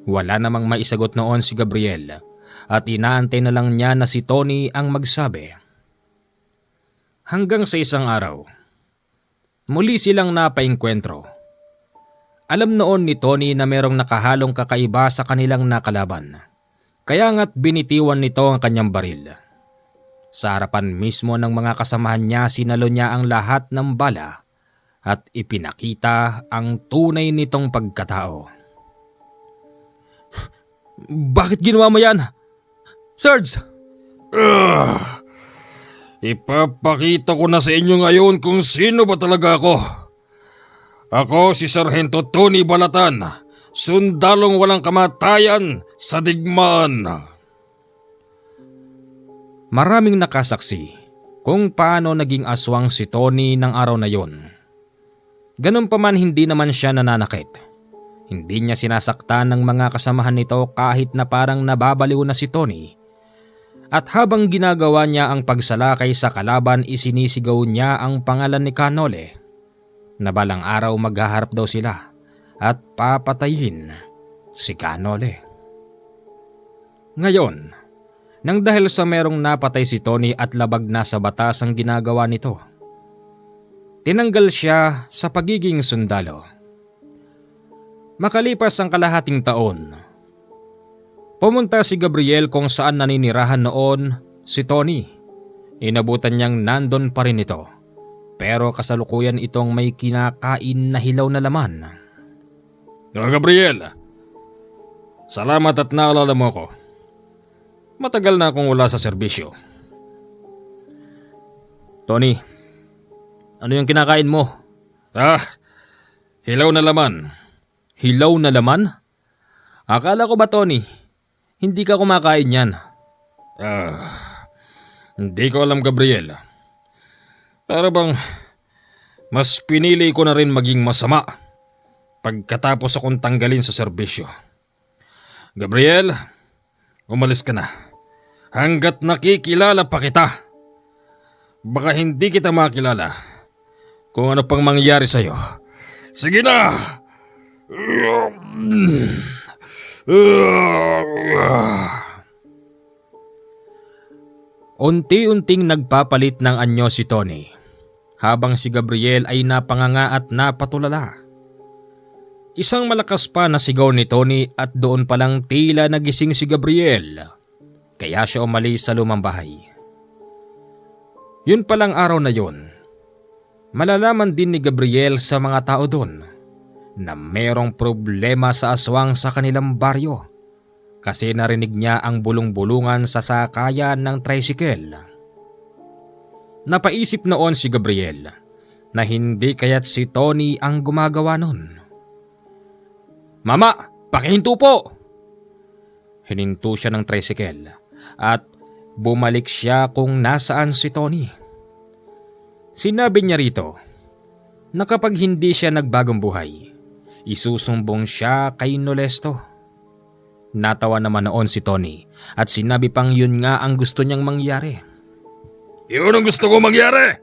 Wala namang maisagot noon si Gabriel at inaantay na lang niya na si Tony ang magsabi. Hanggang sa isang araw, muli silang napaengkwentro. Alam noon ni Tony na merong nakahalong kakaiba sa kanilang nakalaban. Kaya nga't binitiwan nito ang kanyang baril. Sa harapan mismo ng mga kasamahan niya, sinalo niya ang lahat ng bala at ipinakita ang tunay nitong pagkatao. Bakit ginawa mo yan? Sarge! Ipapakita ko na sa inyo ngayon kung sino ba talaga ako. Ako si Sargento Tony Balatan, sundalong walang kamatayan sa digmaan. Maraming nakasaksi kung paano naging aswang si Tony ng araw na yon. Ganun pa man, hindi naman siya nananakit. Hindi niya sinasaktan ng mga kasamahan nito kahit na parang nababaliw na si Tony. At habang ginagawa niya ang pagsalakay sa kalaban, isinisigaw niya ang pangalan ni Canole na balang araw maghaharap daw sila at papatayin si Canole. Ngayon, nang dahil sa merong napatay si Tony at labag na sa batas ang ginagawa nito. Tinanggal siya sa pagiging sundalo. Makalipas ang kalahating taon, pumunta si Gabriel kung saan naninirahan noon si Tony. Inabutan niyang nandon pa rin ito, pero kasalukuyan itong may kinakain na hilaw na laman. Gabriel, salamat at naalala mo ko. Matagal na akong wala sa serbisyo. Tony, ano yung kinakain mo? Hilaw na laman. Hilaw na laman? Akala ko ba, Tony, hindi ka kumakain yan? Hindi ko alam, Gabriel. Para bang mas pinili ko na rin maging masama pagkatapos akong tanggalin sa serbisyo. Gabriel, umalis ka na. Hanggat nakikilala pa kita. Baka hindi kita makilala kung ano pang mangyayari sa'yo. Sige na! Unti-unting nagpapalit ng anyo si Tony, habang si Gabriel ay napanganga at napatulala. Isang malakas pa na sigaw ni Tony at doon palang tila nagising si Gabriel, kaya siya umalis sa lumang bahay. Yun palang araw na yun, malalaman din ni Gabriel sa mga tao doon na merong problema sa aswang sa kanilang baryo kasi narinig niya ang bulong-bulungan sa sakayan ng tricycle. Napaisip noon si Gabriel na hindi kaya't si Tony ang gumagawa nun. "Mama, pakihinto po!" Hininto siya ng tricycle at bumalik siya kung nasaan si Tony. Sinabi niya rito na kapag hindi siya nagbagong buhay, isusumbong siya kay Nolesto. Natawa naman noon si Tony at sinabi pang yun nga ang gusto niyang mangyari. Yun ang gusto ko mangyari!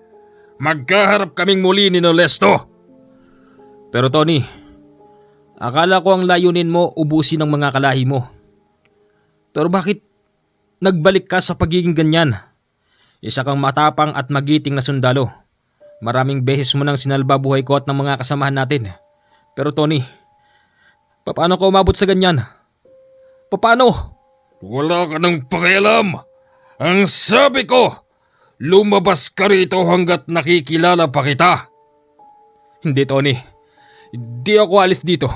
Magkaharap kaming muli ni Nolesto! Pero Tony, akala ko ang layunin mo ubusin ang mga kalahi mo. Pero bakit nagbalik ka sa pagiging ganyan? Isa kang matapang at magiting na sundalo. Maraming beses mo nang sinalba buhay ko at ng mga kasamahan natin. Pero Tony, paano ka umabot sa ganyan? Paano? Wala ka nang pakialam. Ang sabi ko, lumabas ka rito hanggat nakikilala pa kita. Hindi Tony, hindi ako alis dito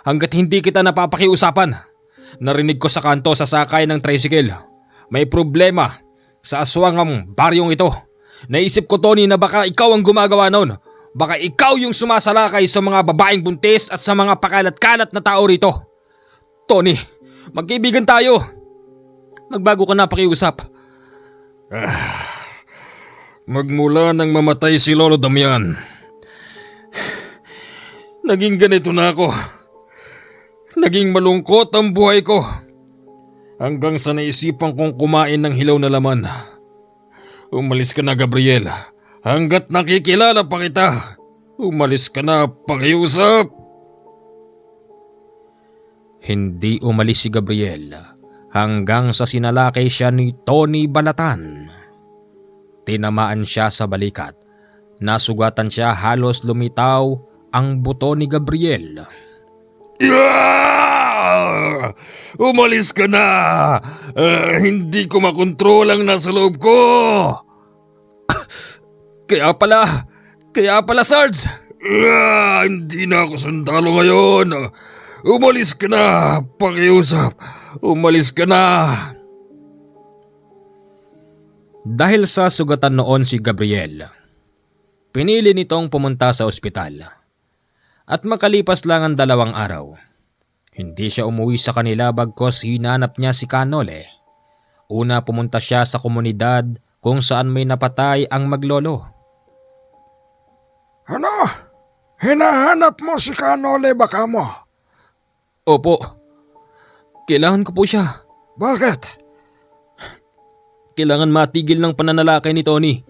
hanggat hindi kita napapakiusapan. Narinig ko sa kanto sa sakay ng tricycle. May problema sa aswang ang baryong ito. Naisip ko Tony na baka ikaw ang gumagawa noon. Baka ikaw yung sumasalakay sa mga babaeng buntis at sa mga pakalat-kalat na tao rito. Tony, magkaibigan tayo. Magbago ka na pakiusap. Magmula nang mamatay si Lolo Damian, naging ganito na ako. Naging malungkot ang buhay ko. Hanggang sa naisipan kong kumain ng hilaw na laman. Umalis ka na, Gabriel. Hanggat nakikilala pa kita. Umalis ka na, pakiusap. Hindi umalis si Gabriel hanggang sa sinalakay siya ni Tony Balatan. Tinamaan siya sa balikat. Nasugatan siya, halos lumitaw ang buto ni Gabriel. Umalis ka na! Hindi ko makontrol ang nasa loob ko! Kaya pala Sarge! Hindi na ako sundalo ngayon! Umalis ka na! Pakiusap! Umalis ka na! Dahil sa sugatan noon si Gabriel, pinili nitong pumunta sa ospital. At makalipas lang ang 2 araw, hindi siya umuwi sa kanila bagkos hinanap niya si Kanole. Una pumunta siya sa komunidad kung saan may napatay ang maglolo. Ano? Hinahanap mo si Kanole baka mo? Opo, kailangan ko po siya. Bakit? Kailangan matigil ng pananalakay ni Tony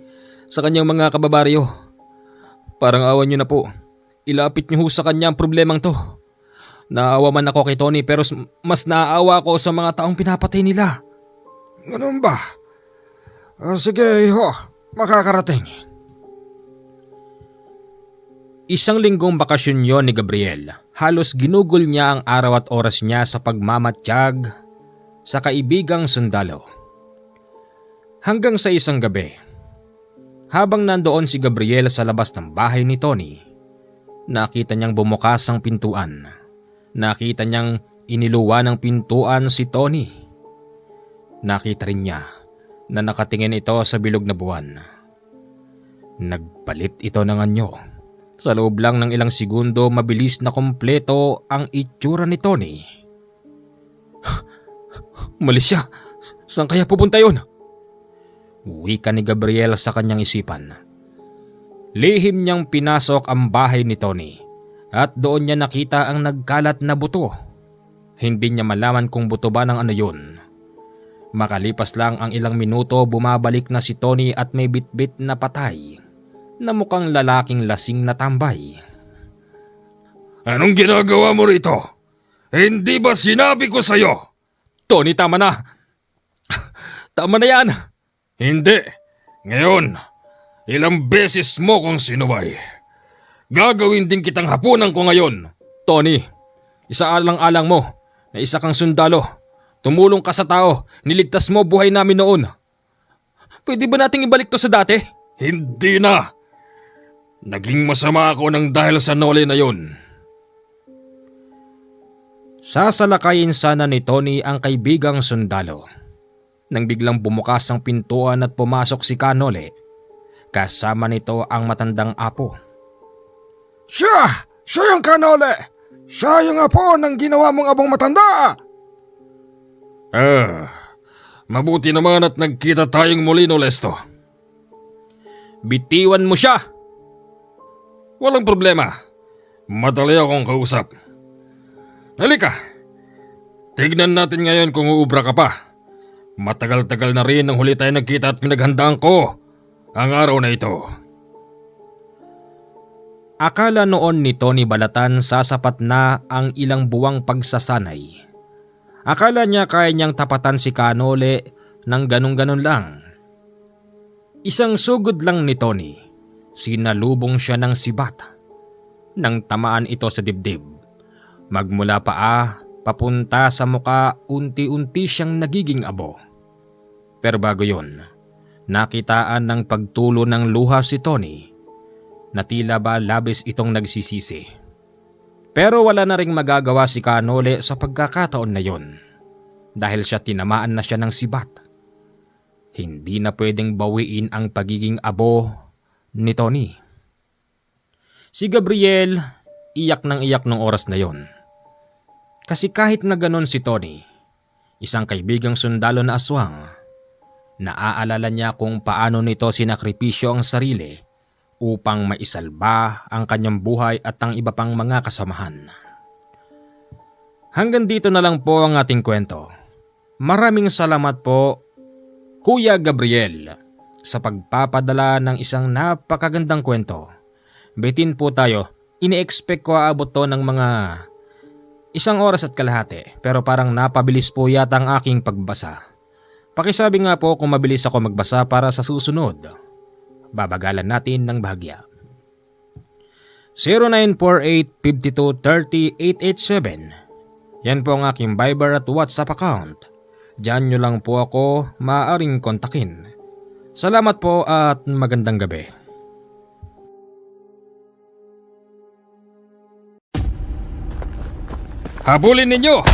sa kanyang mga kababaryo. Parang awan niyo na po. Ilapit niyo sa kanya ang problemang to. Naawa man ako kay Tony pero mas naaawa ako sa mga taong pinapatay nila. Ganun ba? Sige, ho. Makakarating. Isang linggong bakasyon yon ni Gabriel. Halos ginugol niya ang araw at oras niya sa pagmamatiyag sa kaibigang sundalo. Hanggang sa isang gabi, habang nandoon si Gabriel sa labas ng bahay ni Tony, nakita niyang bumukas ang pintuan. Nakita niyang iniluwa ng pintuan si Tony. Nakita rin niya na nakatingin ito sa bilog na buwan. Nagpalit ito ng anyo. Sa loob lang ng ilang segundo, mabilis na kumpleto ang itsura ni Tony. Malis siya. Saan kaya pupunta yun? Wika ni Gabriel sa kanyang isipan. Lihim niyang pinasok ang bahay ni Tony at doon niya nakita ang nagkalat na buto. Hindi niya malaman kung buto ba ng ano yun. Makalipas lang ang ilang minuto, bumabalik na si Tony at may bitbit na patay na mukhang lalaking lasing na tambay. Anong ginagawa mo rito? Hindi ba sinabi ko sa'yo? Tony, tama na. Tama na yan. Hindi. Ngayon, ilang beses mo kong sinubay. Gagawin din kitang hapunan ko ngayon. Tony, isaalang-alang mo na isa kang sundalo. Tumulong ka sa tao, niligtas mo buhay namin noon. Pwede ba nating ibalik to sa dati? Hindi na. Naging masama ako ng dahil sa Nole na yun. Sasalakayin sana ni Tony ang kaibigang sundalo. Nang biglang bumukas ang pintuan at pumasok si Kanole, kasama nito ang matandang apo. Siya! Siya yung Kanole! Siya yung apo ng ginawa mong abong matanda! Mabuti naman at nagkita tayong muli, Nolesto. Bitiwan mo siya! Walang problema. Madali akong kausap. Halika. Tignan natin ngayon kung uubra ka pa. Matagal-tagal na rin nang huli tayo nagkita at pinaghandaan ko ang araw na ito. Akala noon ni Tony Balatan sasapat na ang ilang buwang pagsasanay. Akala niya kaya niyang tapatan si Kanole ng ganun-ganun lang. Isang sugod lang ni Tony, sinalubong siya ng sibat. Nang tamaan ito sa dibdib, magmula paa papunta sa muka, unti-unti siyang nagiging abo. Pero bago yon, nakitaan ng pagtulo ng luha si Tony na tila ba labis itong nagsisisi. Pero wala na ring magagawa si Kanole sa pagkakataon na yon dahil siya tinamaan na siya ng sibat. Hindi na pwedeng bawiin ang pagiging abo ni Tony. Si Gabriel iyak ng iyak nung oras na yon. Kasi kahit na ganon si Tony, isang kaibigang sundalo na aswang, naaalala niya kung paano nito sinakripisyo ang sarili upang maisalba ang kanyang buhay at ang iba pang mga kasamahan. Hanggang dito na lang po ang ating kwento. Maraming salamat po, Kuya Gabriel, sa pagpapadala ng isang napakagandang kwento. Bitin po tayo, ini-expect ko aabot to ng mga 1 oras at kalahati, pero parang napabilis po yata ang aking pagbasa. Pakisabi nga po kung mabilis ako magbasa para sa susunod. Babagalan natin ng bahagya. 0948-5230-887. Yan po ang aking Viber at WhatsApp account. Diyan nyo lang po ako maaaring kontakin. Salamat po at magandang gabi. Habulin ninyo!